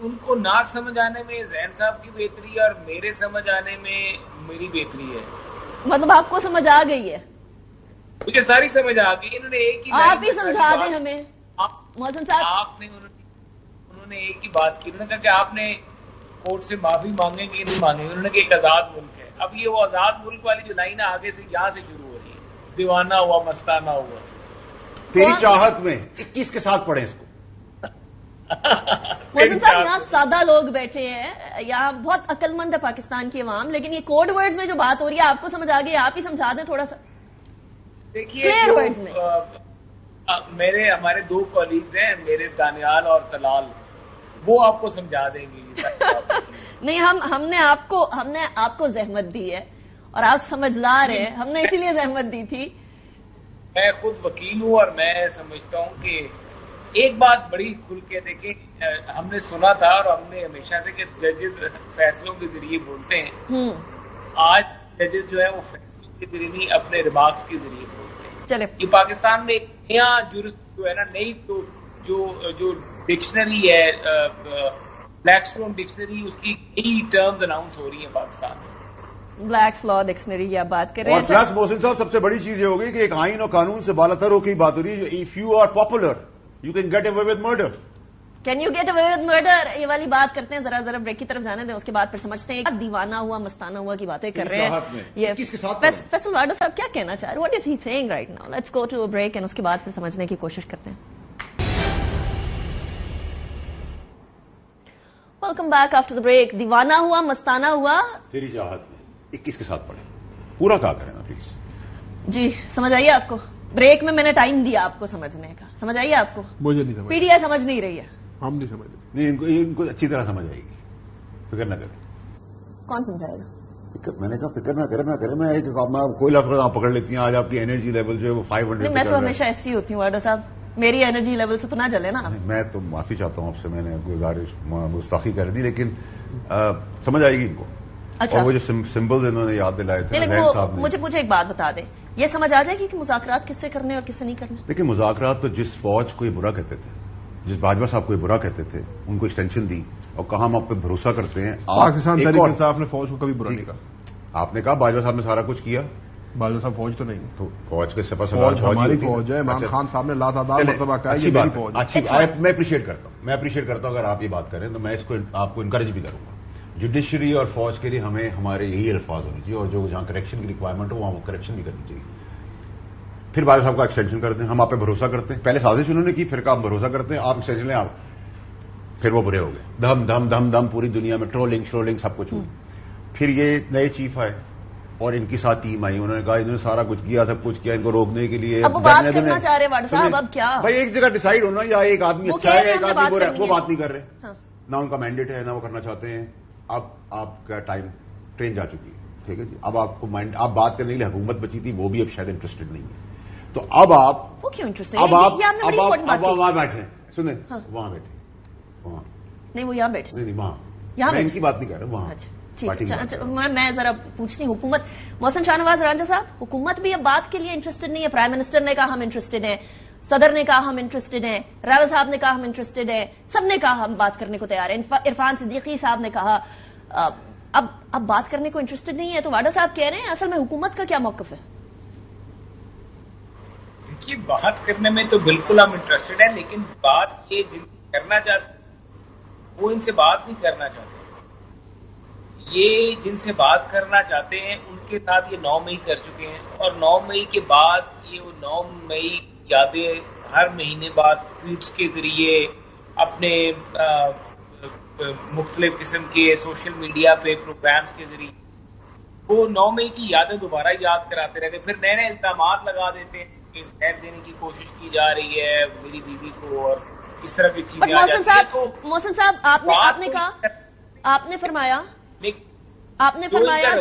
ان کو نہ سمجھ آنے میں زین صاحب کی بہتری اور میرے سمجھ آنے میں میری بہتری ہے. مطلب آپ کو سمجھ آ گئی ہے؟ مجھے ساری سمجھ آ گئی. انہوں نے ایک ہی آپ ہی سمجھا دیں ہمیں محسن صاحب. انہوں نے ایک ہی بات کی. انہوں نے کہا کہ آپ نے کورٹ سے معافی مانگیں گے نہیں مانگیں گے. انہوں نے کہا ایک آزاد ملک ہے. اب یہ وہ آزاد ملک والی جو لائن آگے سے یہاں سے شروع ہو رہی ہے، دیوانہ ہوا مستانہ ہوا تیری چاہت میں. 21 کے ساتھ پڑھیں اس کو. محسن صاحب یہاں سادہ لوگ بیٹھے ہیں، یہاں بہت عقل مند ہے پاکستان کی عوام، لیکن یہ کوڈ ورڈز میں جو بات ہو رہی ہے آپ کو سمجھ آ گئی. آپ ہی سمجھا دیں تھوڑا سا. دیکھیے ہمارے 2 کولیگز ہیں، میرے دانیال اور طلال، وہ آپ کو سمجھا دیں گے. نہیں ہم نے آپ کو زحمت دی ہے اور آپ سمجھدار ہیں. ہم نے اسی لیے زحمت دی تھی. میں خود وکیل ہوں اور میں سمجھتا ہوں کہ ایک بات بڑی کھل کے دیکھیں، ہم نے سنا تھا اور ہم نے ہمیشہ سے کہ ججز فیصلوں کے ذریعے بولتے ہیں. آج ججز جو ہے وہ فیصلوں کے ذریعے نہیں، اپنے ریمارکس کے ذریعے بولتے ہیں. چلے یہ پاکستان میں ایک نیا جورس جو ہے نا، نئی جو ڈکشنری ہے، بلیک اسٹون ڈکشنری، اس کی کئی ٹرمز اناؤنس ہو رہی ہیں پاکستان میں. بلیکس لا ڈکشنری کی آپ بات کر رہے ہیں. اور پلس محسن صاحب سب سے بڑی چیز یہ ہوگی کہ ایک آئین اور قانون سے بالا تر ہو کی بات ہو رہی ہے. If you are popular you can get away with murder. Can you get away with murder? یہ والی بات کرتے ہیں. ذرا بریک کی طرف جانے دیں، اس کے بعد پھر سمجھتے ہیں. دیوانہ ہوا مستانہ ہوا کی باتیں کر رہے ہیں. یہ فیصل وارڈر صاحب کیا کہنا چاہ رہے ہیں؟ What is he saying right now? Let's go to a break and اس کے بعد پھر سمجھنے کی کوشش کرتے ہیں. Welcome back after the break. دیوانہ ہوا مستانہ ہوا تیری چاہت میں 21 کے ساتھ پڑھیں. پورا کہا کریں نا پلیز. جی سمجھ آئیے آپ کو؟ بریک میں نے ٹائم دیا آپ کو سمجھنے کا. سمجھ آئیے آپ کو؟ مجھے نہیں سمجھ. پی ڈی آئی سمجھ نہیں رہی ہے. ہم نہیں سمجھ. نہیں ان کو اچھی طرح سمجھ آئے گی. فکر نہ کریں. کون سمجھائے گا؟ میں نے کہا فکر نہ کریں. میں کوئی لفظ آپ پکڑ لیتی ہیں. آج آپ کی انرجی لیول جو ہے وہ 500. میں تو ہمیشہ ایسی ہوتی ہوں وارڈر صاحب. میری انرجی لیول سے تو نہ چلے نا. میں تو معافی چاہتا ہوں آپ سے. میں نے گزارش گستاخی کر دی، لیکن سمجھ آئے گی ان کو. اور وہ جو سمبلز انہوں نے یاد دلائے تھے مجھے ایک بات بتا دیں، یہ سمجھ آ جائے گی کہ مذاکرات کس سے کرنے اور کس سے نہیں کرنے. دیکھیں مذاکرات تو جس فوج کو یہ برا کہتے تھے، جس باجوہ صاحب کو یہ برا کہتے تھے، ان کو ایکسٹینشن دی اور کہا ہم آپ پہ بھروسہ کرتے ہیں. پاکستان تحریک انصاف نے فوج کو کبھی برا نہیں کہا. آپ نے کہا باجوہ صاحب نے سارا کچھ کیا. باجوہ صاحب فوج تو نہیں، تو فوج کے سپہ سالار ہماری فوج ہے. عمران خان صاحب نے لاتعداد مرتبہ کہا یہ میری فوج. میں اپریشیٹ کرتا ہوں اگر آپ یہ بات کریں تو میں اس کو آپ کو انکریج بھی کروں گا. جوڈیشری اور فوج کے لیے ہمیں ہمارے یہی الفاظ ہونے چاہیے، اور جو جہاں کریکشن کی ریکوائرمنٹ ہو وہاں کریکشن بھی کرنی چاہیے. پھر بارڈر صاحب کا ایکسٹینشن کر دیں, ہم آپ پہ بھروسہ کرتے ہیں. پہلے سازش انہوں نے کی, پھر کہا ہم بھروسہ کرتے ہیں, آپ ایکسٹینشن لیں, آپ پھر وہ برے ہو گئے. دھم دھم دھم دھم پوری دنیا میں ٹرولنگ سب کچھ ہوئی. پھر یہ نئے چیف آئے اور ان کی ساتھ ٹیم آئی, انہوں نے کہا انہوں نے سارا کچھ کیا, سب کچھ کیا, ان کو روکنے کے لیے. اب بات کرنا چاہ رہے وارڈ صاحب, اب کیا بھائی ایک جگہ ڈیسائیڈ ہونا, یا ایک آدمی اچھا ہے ایک آدمی برا ہے, وہ بات نہیں کر رہے, نہ ان کا مینڈیٹ ہے نہ وہ کرنا چاہتے ہیں. اب آپ کا ٹائم ٹرین جا چکی ہے, ٹھیک ہے جی. اب آپ کو آپ بات کرنے کے لیے حکومت بچی تھی, وہ بھی اب شاید انٹرسٹڈ نہیں ہے. تو اب آپ وہاں بیٹھے, سنیں وہاں بیٹھے, وہاں نہیں, وہ یہاں بیٹھے نہیں, وہاں یہاں ان کی بات نہیں کر رہے, وہاں. میں ذرا پوچھتی ہوں, حکومت, محسن شاہ نواز رانجھا صاحب, حکومت بھی اب بات کے لیے انٹرسٹڈ نہیں ہے. پرائم منسٹر نے کہا ہم انٹرسٹڈ ہیں, صدر نے کہا ہم انٹرسٹڈ ہیں, راول صاحب نے کہا ہم انٹرسٹڈ ہیں, سب نے کہا ہم بات کرنے کو تیار ہیں. عرفان صدیقی صاحب نے کہا اب بات کرنے کو انٹرسٹڈ نہیں ہے. تو واڈا صاحب کہہ رہے ہیں اصل میں حکومت کا کیا موقف ہے؟ دیکھیے, بات کرنے میں تو بالکل ہم انٹرسٹڈ ہیں, لیکن بات یہ جن کرنا چاہتے وہ ان سے بات نہیں کرنا چاہتے. یہ جن سے بات کرنا چاہتے ہیں ان کے ساتھ یہ 9 مئی کر چکے ہیں, اور 9 مئی کے بعد یہ 9 مئی یادیں ہر مہینے بعد ٹویٹس کے ذریعے, اپنے مختلف قسم کے سوشل میڈیا پہ پروگرامز کے ذریعے وہ 9 مئی کی یادیں دوبارہ یاد کراتے رہتے ہیں. پھر نئے نئے الزامات لگا دیتے ہیں کہ زہر دینے کی کوشش کی جا رہی ہے میری بیوی کو, اور اس طرح کی چیزیں. محسن صاحب آپ نے کہا, آپ نے فرمایا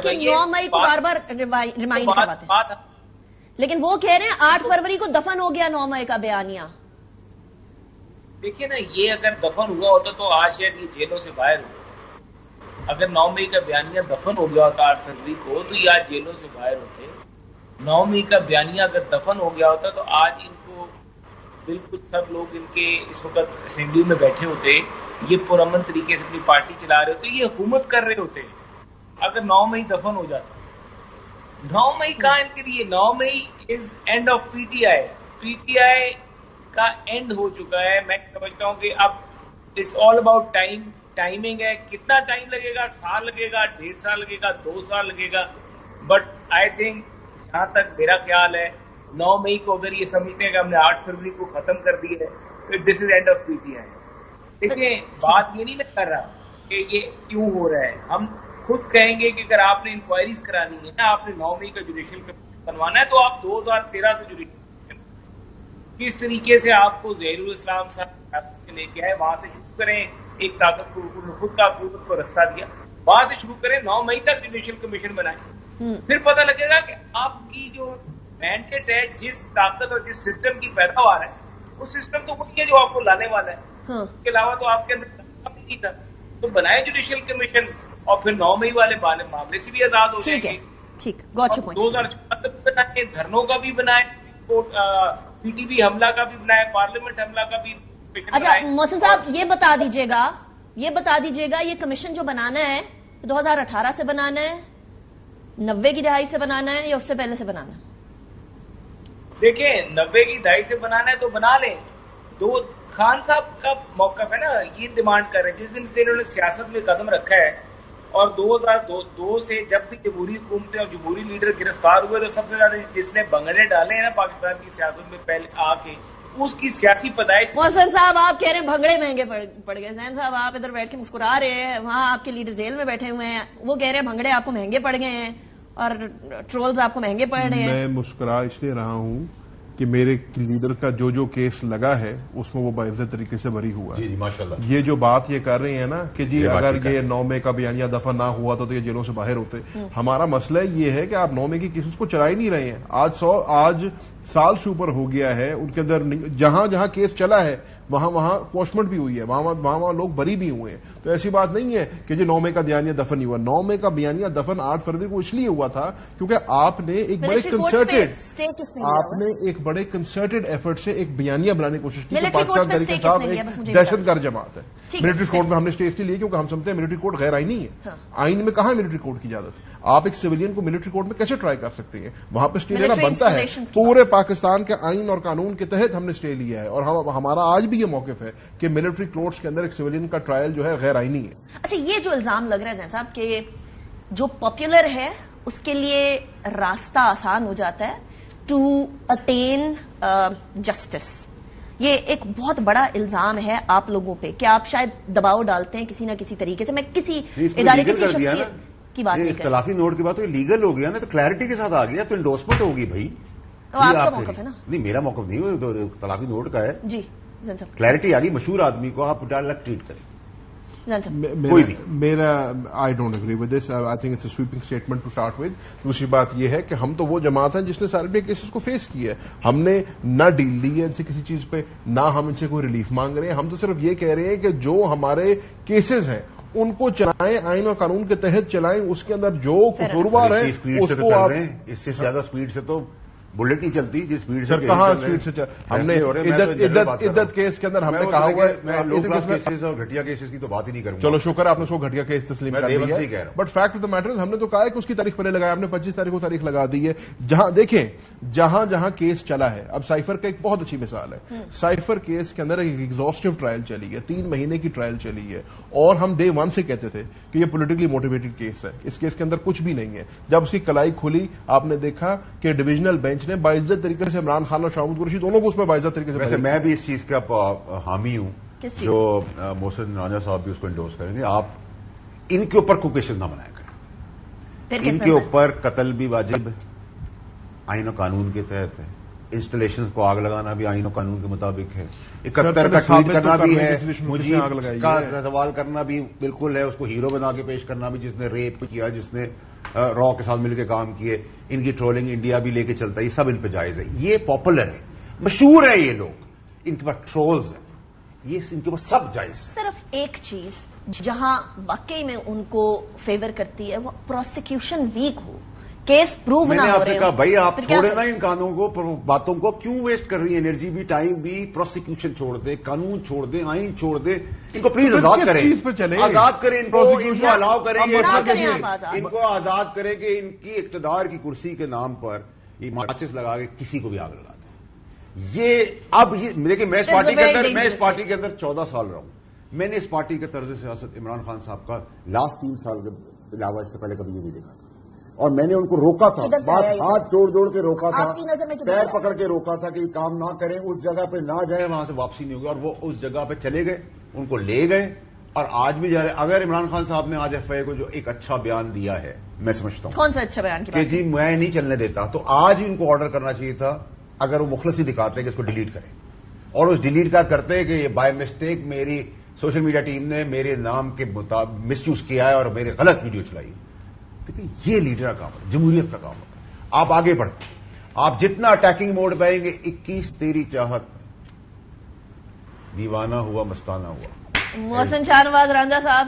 کہ 9 مئی کو بار بار ریمائنڈ کرواتے ہیں, لیکن وہ کہہ رہے ہیں 8 فروری کو دفن ہو گیا 9 مئی کا بیانیہ. دیکھیے نا, یہ اگر دفن ہوا ہوتا تو آج شاید یہ جیلوں سے باہر ہوتا. اگر 9 مئی کا بیانیہ دفن ہو گیا ہوتا 8 فروری کو, تو یہ آج جیلوں سے باہر ہوتے. 9 مئی کا بیانیہ اگر دفن ہو گیا ہوتا تو آج ان کو بالکل سب لوگ ان کے اس وقت اسمبلی میں بیٹھے ہوتے, یہ پرامن طریقے سے اپنی پارٹی چلا رہے ہوتے, یہ حکومت کر رہے ہوتے. اگر 9 مئی دفن ہو جاتا, 9 مئی کہاں ان کے لیے, 9 مئی is end of P T I. P T I کا اینڈ ہو چکا ہے. میں سمجھتا ہوں کہ اب اٹس آل اباؤٹ ٹائمنگ ہے. کتنا ٹائم لگے گا, سال لگے گا, 1.5 سال لگے گا, 2 سال لگے گا, بٹ آئی تھنک جہاں تک میرا خیال ہے 9 مئی کو اگر یہ سمجھتے ہیں کہ ہم نے 8 فروری کو ختم کر دی ہے تو this is end of P T I. دیکھیں, بات یہ نہیں میں کر رہا کہ یہ کیوں ہو رہا ہے. ہم خود کہیں گے کہ اگر آپ نے انکوائریز کرانی ہے, آپ نے 9 مئی کا جوڈیشل بنوانا ہے, تو آپ 2013 سے جوڈیشل کس طریقے سے آپ کو ظہیر الاسلام صاحب لے کے آئے وہاں سے شروع کریں. ایک طاقت کو خود کا حکومت کو رستہ دیا, وہاں سے شروع کریں, 9 مئی تک جوڈیشل کمیشن بنائیں. پھر پتہ لگے گا کہ آپ کی جو مینڈیٹ ہے, جس طاقت اور جس سسٹم کی پیداوار ہے, وہ سسٹم تو وہی ہے جو آپ کو لانے والا ہے. اس کے علاوہ تو آپ کے اندر نہیں تھا. تو بنائے جوڈیشل کمیشن, اور پھر 9 مئی والے معاملے سے بھی آزاد ہو جائیں گے. 2014 بنائے, دھرنوں کا بھی بنائے, پی ٹی بی حملہ کا بھی بنائے, پارلیمنٹ حملہ کا بھی. اچھا محسن صاحب, یہ بتا دیجیے گا یہ کمیشن جو بنانا ہے 2018 سے بنانا ہے, 90 کی دہائی سے بنانا ہے, یا اس سے پہلے سے بنانا ہے؟ دیکھیں, 90 کی دہائی سے بنانا ہے تو بنا لیں. خان صاحب کا موقف ہے نا, یہ ڈیمانڈ کر رہے ہیں. جس دن سے انہوں نے سیاست میں قدم رکھا ہے, اور 2002 سے جب بھی جمہوری حکومتیں اور جمہوری لیڈر گرفتار ہوئے, تو سب سے زیادہ جس نے بنگلے ڈالے ہیں نا پاکستان کی سیاست میں پہلے آ کے, اس کی سیاسی پیدائش. محسن صاحب آپ کہہ رہے ہیں بھنگڑے مہنگے پڑ گئے. زین صاحب آپ ادھر بیٹھ کے مسکرا رہے ہیں, وہاں آپ کے لیڈر جیل میں بیٹھے ہوئے ہیں, وہ کہہ رہے ہیں بھنگڑے آپ کو مہنگے پڑ گئے ہیں اور ٹرولز آپ کو مہنگے پڑ رہے ہیں. میں مسکرا اس لیے رہا ہوں کہ میرے لیڈر کا جو کیس لگا ہے اس میں وہ باعزت طریقے سے بری ہوا ہے. جی ماشاءاللہ. یہ جو بات یہ کر رہے ہیں نا کہ جی اگر یہ 9 مئی کا بیانیہ دفن نہ ہوا تو یہ جیلوں سے باہر ہوتے, ہمارا مسئلہ یہ ہے کہ آپ 9 مئی کی کیسز کو چلا ہی نہیں رہے ہیں. آج سال سے اوپر ہو گیا ہے, ان کے اندر جہاں جہاں کیس چلا ہے وہاں کوشمنٹ بھی ہوئی ہے, وہاں لوگ بری بھی ہوئے ہیں. تو ایسی بات نہیں ہے کہ جو 9 مئی کا بیانیہ دفن نہیں ہوا. 9 مئی کا بیانیہ دفن 8 فروری کو اس لیے ہوا تھا کیونکہ آپ نے ایک بڑے کنسرٹڈ ایفرٹ سے ایک بیانیہ بنانے کی کوشش کی کہ پاکستان تحریک انصاف ایک دہشت گرد جماعت ہے. ملٹری کورٹ میں ہم نے اسٹے اس لیے لیے کیونکہ ہم سمجھتے ہیں ملٹری کورٹ غیر آئینی ہے. آئین میں کہاں ملٹری کورٹ کی اجازت؟ آپ ایک سویلین کو ملٹری کورٹ میں کیسے ٹرائی کر سکتے ہیں؟ وہاں پہ اسٹے لینا بنتا ہے. پورے پاکستان کے آئین اور قانون کے تحت ہم نے اسٹے لیا ہے, اور ہمارا آج بھی یہ موقف ہے کہ ملٹری کورٹس کے اندر ایک سویلین کا ٹرائل جو ہے غیر آئینی ہے. اچھا, یہ جو الزام لگ رہا ہے زین صاحب کہ جو پاپولر ہے اس کے لیے راستہ آسان ہو جاتا ہے, ٹو اٹین جسٹس. یہ ایک بہت بڑا الزام ہے آپ لوگوں پہ کہ آپ شاید دباؤ ڈالتے ہیں کسی نہ کسی طریقے سے. میں کسی ادارے کسی شخصیت کی بات نہیں کر رہی. اختلافی نوٹ کی بات تو لیگل ہو گیا نا, تو کلیئرٹی کے ساتھ آ گیا, تو انڈورسمنٹ ہوگی بھائی. آپ کا موقف ہے نا. نہیں میرا موقف نہیں, وہ اختلافی نوٹ کا ہے. جی کلیئرٹی آ گئی. مشہور آدمی کو آپ ڈائریکٹ ٹریٹ کریں. میرا I don't agree with this. I think it's a sweeping statement to start with. دوسری بات یہ ہے کہ ہم تو وہ جماعت ہیں جس نے سارے کیسز کو فیس کیا ہے. ہم نے نہ ڈیل لی ہے ان سے کسی چیز پہ, نہ ہم ان سے کوئی ریلیف مانگ رہے ہیں. ہم تو صرف یہ کہہ رہے ہیں کہ جو ہمارے کیسز ہیں ان کو چلائیں, آئین اور قانون کے تحت چلائیں. اس کے اندر جو قصوروار ہے اس کو آپ, اس سے زیادہ اسپیڈ سے تو بلٹ نہیں چلتی جس اسپیڈ سے. کہاں اسپیڈ سے ہم نے عدت کیس کے اندر ہم نے کہا ہوا ہے, میں لو کلاس کیسز اور گھٹیا کیسز کی تو بات ہی نہیں کروں. چلو شکر آپ نے اس کو گھٹیا کیس تسلیم کر دیا ہے, but fact of the matter ہم نے تو کہا ہے کہ اس کی تاریخ پہلے لگایا, ہم نے 25 تاریخ کو تاریخ لگا دی ہے. جہاں دیکھیں جہاں جہاں کیس چلا ہے, اب سائفر کا ایک بہت اچھی مثال ہے. سائفر کیس کے اندر ایک ایگزاسٹو ٹرائل چلی ہے, 3 مہینے کی ٹرائل چلی ہے, اور ہم ڈے 1 سے کہتے تھے کہ یہ پولیٹیکلی موٹیویٹڈ کیس ہے, اس کیس کے اندر کچھ بھی نہیں ہے. جب اس کی کلائی کھلی آپ نے دیکھا کہ ڈویژنل بینچ نے باعزت طریقے سے عمران خان اور شاہ محمود قریشی دونوں کو اس میں باعزت طریقے سے. ویسے میں بھی اس چیز کا حامی ہوں جو محسن رانجھا صاحب بھی اس کو انڈورس کریں گے. آپ ان کے اوپر کوئی کیسز نہ بنایا کریں. ان کے اوپر قتل بھی واجب آئین و قانون کے تحت ہے, انسٹالیشن کو آگ لگانا بھی آئین و قانون کے مطابق ہے, 71 کا ٹویٹ کرنا بھی ہے, مجھے کا سوال کرنا بھی بالکل ہے, اس کو ہیرو بنا کے پیش کرنا بھی جس نے ریپ کیا, جس نے را کے ساتھ مل کے کام کیے, ان کی ٹرولنگ انڈیا بھی لے کے چلتا ہے, یہ سب ان پہ جائز ہے. یہ پاپولر ہے, مشہور ہے, یہ لوگ ان کے پاس ٹرولز ہیں, یہ ان کے پاس سب جائز. صرف ایک چیز جہاں واقعی میں ان کو فیور کرتی ہے وہ پروسیکیوشن ویک ہو, کیس پروو نہ ہو رہے. میں نے آپ سے کہا بھائی آپ چھوڑے نا ان قانونوں کو, باتوں کو کیوں ویسٹ کر رہی ہیں, انرجی بھی ٹائم بھی. پروسیکیوشن چھوڑ دیں, قانون چھوڑ دیں, آئین چھوڑ دیں, ان کو پلیز آزاد کریں, آزاد کریں ان کو الاؤ کریں, ان کو آزاد کریں کہ ان کی اقتدار کی کرسی کے نام پر یہ ماچس لگا کے کسی کو بھی آگ لگا دیں. یہ اب دیکھیں میں اس پارٹی کے اندر 14 سال رہا ہوں. میں نے اس پارٹی کے طرز سیاست عمران خان صاحب کا لاسٹ 3 سال کے علاوہ اس سے پہلے کبھی یہ نہیں دیکھا تھا, اور میں نے ان کو روکا تھا, بات ہاتھ جوڑ کے روکا تھا, پیر پکڑ کے روکا تھا کہ یہ کام نہ کریں, اس جگہ پہ نہ جائیں, وہاں سے واپسی نہیں ہوگی. اور وہ اس جگہ پہ چلے گئے, ان کو لے گئے, اور آج بھی جا رہے. اگر عمران خان صاحب نے آج ایف آئی اے کو جو ایک اچھا بیان دیا ہے, میں سمجھتا ہوں کون سا اچھا بیان کہ جی میں نہیں چلنے دیتا, تو آج ہی ان کو آرڈر کرنا چاہیے تھا, اگر وہ مخلصی دکھاتے کہ اس کو ڈیلیٹ کریں, اور اس ڈیلیٹ کا کرتے کہ یہ بائی مسٹیک میری سوشل میڈیا ٹیم نے میرے نام کے مطابق مس یوز کیا ہے اور میرے غلط ویڈیو چلائی. یہ لیڈر کا کام ہے, جمہوریت کا کام ہے. آپ آگے بڑھتے, آپ جتنا اٹیکنگ موڈ پائیں گے, 21 تیری چاہت دیوانہ ہوا مستانہ ہوا. محسن شاہ نواز رانجھا صاحب,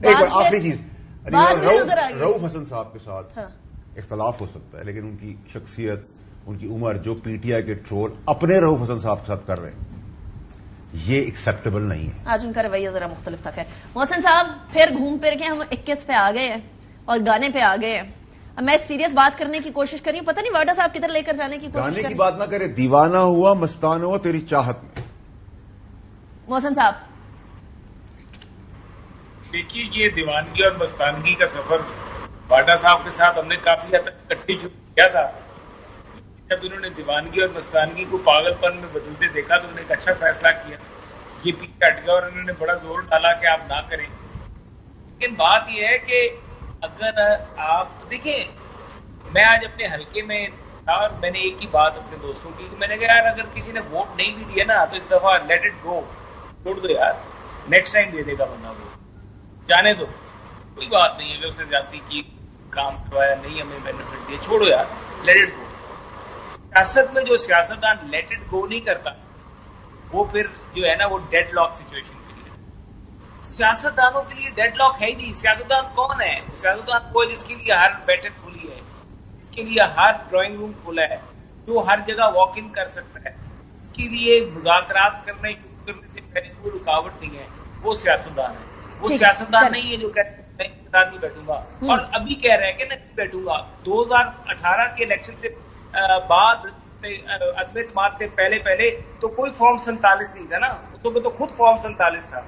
ایک بار آخری چیز, رؤوف حسن صاحب کے ساتھ اختلاف ہو سکتا ہے, لیکن ان کی شخصیت, ان کی عمر, جو پی ٹی آئی کے ٹرول اپنے رؤوف حسن صاحب کے ساتھ کر رہے ہیں, یہ ایکسیپٹیبل نہیں ہے. آج ان کا رویہ ذرا مختلف تھا. خیر محسن صاحب پھر گھوم پھر کے ہم 21 پہ آ گئے ہیں اور گانے پہ آ گئے ہیں. اب میں سیریس بات کرنے کی کوشش کر رہی ہوں, پتہ نہیں واڈا صاحب کدھر لے کر جانے کی کوشش کر رہے ہیں. گانے کی بات نہ کرے, دیوانہ ہوا مستانہ ہوا تیری چاہت میں. محسن صاحب دیکھیے, یہ دیوانگی اور مستانگی کا سفر واڈا صاحب کے ساتھ ہم نے کافی حد تک کٹی شروع کیا تھا. جب انہوں نے دیوانگی اور مستانگی کو پاگل پن میں بدلتے دیکھا تو انہوں نے ایک اچھا فیصلہ کیا, یہ پیچھے ہٹ گیا اور انہوں نے بڑا زور ڈالا کہ آپ نہ کریں. لیکن بات یہ ہے کہ اگر آپ دیکھیں, میں آج اپنے حلقے میں تھا اور میں نے ایک ہی بات اپنے دوستوں کی کہ میں نے کہا یار اگر کسی نے ووٹ نہیں بھی دیا نا تو اس دفعہ لیٹ اٹ گو, چھوڑ دو یار, نیکسٹ ٹائم دے دے گا بندہ, وہ جانے دو, کوئی بات نہیں ہے کہ اس نے جاتی کی کام کروایا نہیں ہمیں بینیفٹ دیا, چھوڑو یار, لیٹ اٹ گو. سیاست میں جو سیاستدان لیٹ اٹ گو نہیں کرتا وہ پھر جو ہے نا وہ ڈیڈ لاک سچویشن کے لیے. سیاستدانوں کے لیے ڈیڈ لاک ہے ہی نہیں. سیاستدان کون ہے؟ سیاستدان کو جس کے لیے ہر بیٹھک کھلی ہے, جس کے لیے ہر ڈرائنگ روم کھلا ہے, جو ہر جگہ واک ان کر سکتا ہے, اس کے لیے مذاکرات کرنے شروع کرنے سے پہلے کوئی رکاوٹ نہیں ہے, وہ سیاستدان ہے. وہ سیاستدان نہیں ہے جو کہتے ہیں میں کے ساتھ نہیں بیٹھوں گا, اور ابھی کہہ رہے ہیں کہ نہیں بیٹھوں گا. 2018 کے الیکشن سے بعد عدم اعتماد سے پہلے تو کوئی فارم 47 نہیں تھا نا, اس میں تو خود فارم 47 تھا,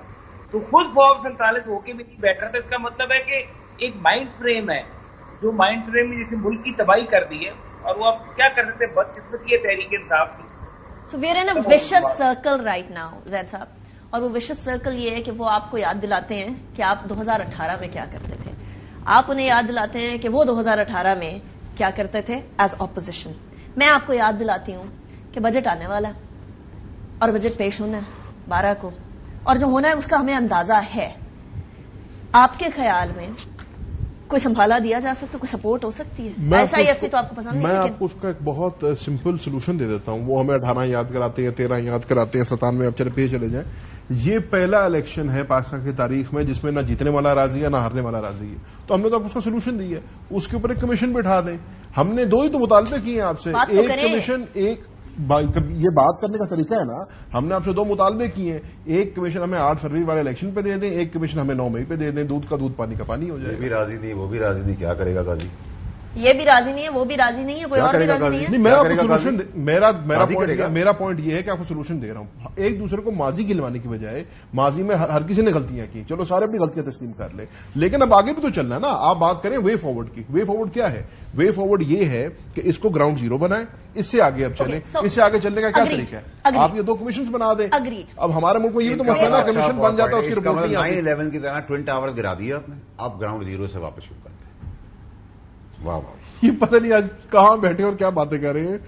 تو خود فارم 47 ہو کے بھی نہیں بیٹھ رہا تھا. اس کا مطلب ہے کہ ایک مائنڈ فریم ہے, جو مائنڈ فریم نے جیسے ملک کی تباہی کر دی ہے, اور وہ اب کیا کر سکتے, بدقسمتی ہے تحریک انصاف کی. So we are in a vicious circle right now Zaid صاحب, اور وہ ویشس سرکل یہ ہے کہ وہ آپ کو یاد دلاتے ہیں کہ آپ 2018 میں کیا کرتے تھے, آپ انہیں یاد دلاتے ہیں کہ وہ 2018 میں کیا کرتے تھے ایز اپوزیشن. میں آپ کو یاد دلاتی ہوں کہ بجٹ آنے والا ہے اور بجٹ پیش ہونا ہے 12 کو, اور جو ہونا ہے اس کا ہمیں اندازہ ہے. آپ کے خیال میں کوئی سنبھالا دیا جا سکتا, کوئی سپورٹ ہو سکتی ہے؟ ایسا ہی ایف تو آپ کو پسند میں نہیں, آپ کو اس کا ایک بہت سمپل سولوشن دے دیتا ہوں. وہ ہمیں 18 یاد کراتے ہیں, 13 یاد کراتے ہیں, 97 اب چلے جائیں. یہ پہلا الیکشن ہے پاکستان کی تاریخ میں جس میں نہ جیتنے والا راضی ہے نہ ہارنے والا راضی ہے. تو ہم نے تو آپ کو اس کا سولوشن دی ہے, اس کے اوپر ایک کمیشن بٹھا دیں. ہم نے 2 ہی تو مطالبے کیے ہیں آپ سے, ایک کمیشن, ایک یہ بات کرنے کا طریقہ ہے نا, ہم نے آپ سے 2 مطالبے کیے ہیں. ایک کمیشن ہمیں 8 فروری والے الیکشن پہ دے دیں, ایک کمیشن ہمیں 9 مئی پہ دے دیں. دودھ کا دودھ پانی کا پانی ہو جائے. یہ بھی راضی نہیں, وہ بھی راضی نہیں, کیا کرے گا قاضی؟ یہ بھی راضی نہیں ہے, وہ بھی راضی نہیں ہے, کوئی اور بھی راضی نہیں ہے. میں آپ کو سولوشن, میرا پوائنٹ یہ ہے کہ آپ کو سولوشن دے رہا ہوں. ایک دوسرے کو ماضی گلوانے کی بجائے, ماضی میں ہر کسی نے غلطیاں کی, چلو سارے اپنی غلطیاں تسلیم کر لیں, لیکن اب آگے بھی تو چلنا ہے نا. آپ بات کریں وے فارورڈ کی. وے فارورڈ کیا ہے؟ وے فارورڈ یہ ہے کہ اس کو گراؤنڈ زیرو بنائیں, اس سے آگے اب چلیں. اس سے آگے چلنے کا کیا طریقہ ہے؟ آپ یہ 2 کمیشن بنا دیں. اب ہمارے ملک میں یہ بھی تو مسئلہ ہے, کمیشن بن جاتا ہے, اس کی رپورٹ نہیں آتی. 9/11 کی طرح ٹوئن ٹاور گرا دیا آپ نے, آپ گراؤنڈ زیرو سے واپس شروع کرتے ہیں. واہ واہ, یہ پتہ نہیں آج کہاں بیٹھے اور کیا باتیں کر رہے ہیں.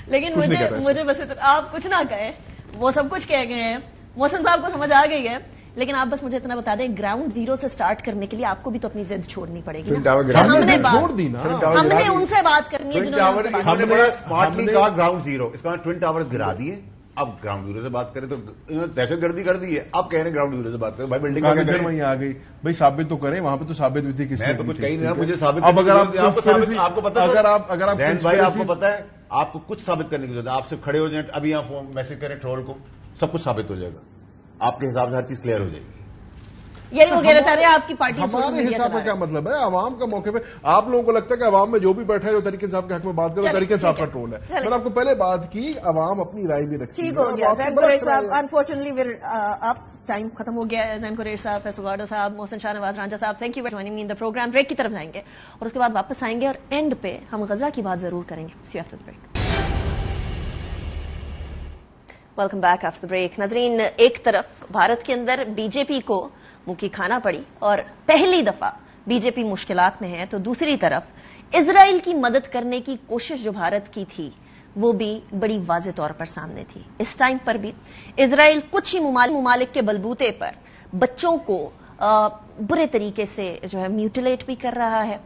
لیکن مجھے بس آپ کچھ نہ کہیں, وہ سب کچھ کہہ گئے ہیں, محسن صاحب کو سمجھ آ گئی ہے, لیکن آپ بس مجھے اتنا بتا دیں, گراؤنڈ زیرو سے سٹارٹ کرنے کے لیے آپ کو بھی تو اپنی ضد چھوڑنی پڑے گی. ہم نے ان سے بات کرنی ہے ہم نے بڑا اسمارٹلی کہا گراؤنڈ زیرو, اس کا ٹوئن ٹاور گرا دیے. اب گراؤنڈ زیرو سے بات کریں تو دہشت گردی کر دی ہے, اب کہہ رہے ہیں گراؤنڈ زیرو سے بات کریں. بھائی بلڈنگ وہیں آ گئی, بھائی ثابت تو کریں, وہاں پہ تو ثابت بھی تھی کسی نے, تو کچھ کہیں نہیں, مجھے ثابت. اب اگر آپ کو پتا, اگر آپ بھائی آپ کو پتا ہے, آپ کو کچھ ثابت کرنے کی ضرورت ہے. آپ سے کھڑے ہو جائیں, ابھی آپ میسج کریں ٹرول کو, سب کچھ ثابت ہو جائے گا. آپ کے حساب سے ہر چیز کلیئر ہو جائے گی. یہی وہ کہنا چاہ رہے ہیں آپ کی پارٹی. ہمارے حساب کا کیا مطلب ہے؟ عوام کا موقع پہ آپ لوگوں کو لگتا ہے کہ عوام میں جو بھی بیٹھا ہے جو طریقے صاحب کے حق میں بات کرے, طریقے صاحب کا ٹرول ہے. میں نے آپ کو پہلے بات کی, عوام اپنی رائے بھی رکھتی ہے. ٹھیک ہو گیا, انفارچونیٹلی آپ ٹائم ختم ہو گیا ہے. زین قریش صاحب, فیصل گارڈو صاحب, محسن شاہ Nawaz Ranjha sahab, thank you for joining me in the program. Break کی طرف جائیں گے اور اس کے بعد واپس آئیں گے, اور اینڈ پہ ہم غزہ کی بات ضرور کریں گے. See you after the break. Welcome back after break. ناظرین, ایک طرف بھارت کے اندر بی جے پی کو منہ کی کھانا پڑی اور پہلی دفعہ بی جے پی مشکلات میں ہے, تو دوسری طرف اسرائیل کی مدد کرنے کی کوشش جو بھارت کی تھی وہ بھی بڑی واضح طور پر سامنے تھی. اس ٹائم پر بھی اسرائیل کچھ ہی ممالک کے بلبوتے پر بچوں کو برے طریقے سے جو ہے میوٹیلیٹ بھی کر رہا ہے.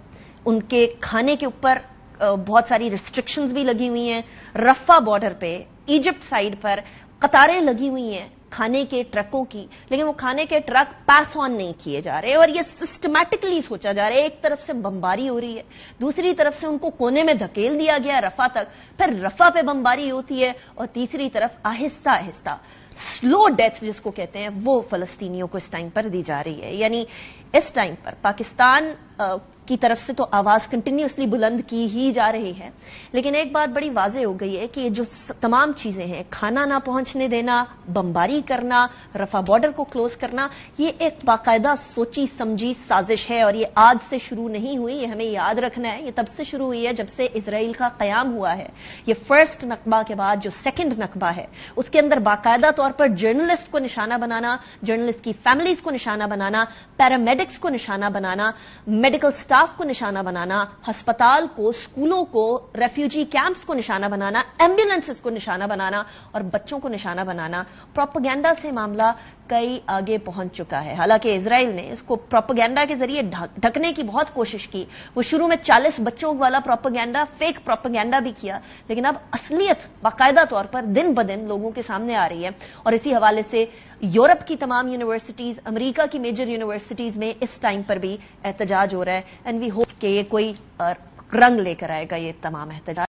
ان کے کھانے کے اوپر بہت ساری ریسٹرکشنز بھی لگی ہوئی ہیں. رفح بارڈر پہ ایجپٹ سائڈ پر قطاریں لگی ہوئی ہیں کھانے کے ٹرکوں کی, لیکن وہ کھانے کے ٹرک پاس آن نہیں کیے جا رہے, اور یہ سسٹمیٹکلی سوچا جا رہا ہے. ایک طرف سے بمباری ہو رہی ہے, دوسری طرف سے ان کو کونے میں دھکیل دیا گیا رفح تک, پھر رفح پہ بمباری ہوتی ہے, اور تیسری طرف آہستہ آہستہ سلو ڈیتھ جس کو کہتے ہیں وہ فلسطینیوں کو اس ٹائم پر دی جا رہی ہے. یعنی اس ٹائم پر پاکستان کی طرف سے تو آواز کنٹینیوسلی بلند کی ہی جا رہی ہے, لیکن ایک بات بڑی واضح ہو گئی ہے کہ یہ جو تمام چیزیں ہیں, کھانا نہ پہنچنے دینا, بمباری کرنا, رفح بارڈر کو کلوز کرنا, یہ ایک باقاعدہ سوچی سمجھی سازش ہے, اور یہ آج سے شروع نہیں ہوئی. یہ ہمیں یاد رکھنا ہے, یہ تب سے شروع ہوئی ہے جب سے اسرائیل کا قیام ہوا ہے. یہ فرسٹ نکبہ کے بعد جو سیکنڈ نکبہ ہے, اس کے اندر باقاعدہ طور پر جرنلسٹ کو نشانہ بنانا, جرنلسٹ کی فیملیز کو نشانہ بنانا, پیرامیڈکس کو نشانہ بنانا, میڈیکل اسٹاف کو نشانہ بنانا, ہسپتال کو, اسکولوں کو, ریفیوجی کیمپس کو نشانہ بنانا, ایمبولینسز کو نشانہ بنانا, اور بچوں کو نشانہ بنانا. پروپیگنڈا سے معاملہ کئی آگے پہنچ چکا ہے. حالانکہ اسرائیل نے اس کو پروپیگنڈا کے ذریعے ڈھکنے کی بہت کوشش کی. وہ شروع میں 40 بچوں والا پروپیگنڈا, فیک پروپیگنڈا بھی کیا, لیکن اب اصلیت باقاعدہ طور پر دن بدن لوگوں کے سامنے آ رہی ہے. اور اسی حوالے سے یورپ کی تمام یونیورسٹیز, امریکہ کی میجر یونیورسٹیز میں اس ٹائم پر بھی احتجاج ہو رہا ہے, اینڈ وی ہوپ کہ یہ کوئی رنگ لے کر آئے گا یہ تمام احتجاج.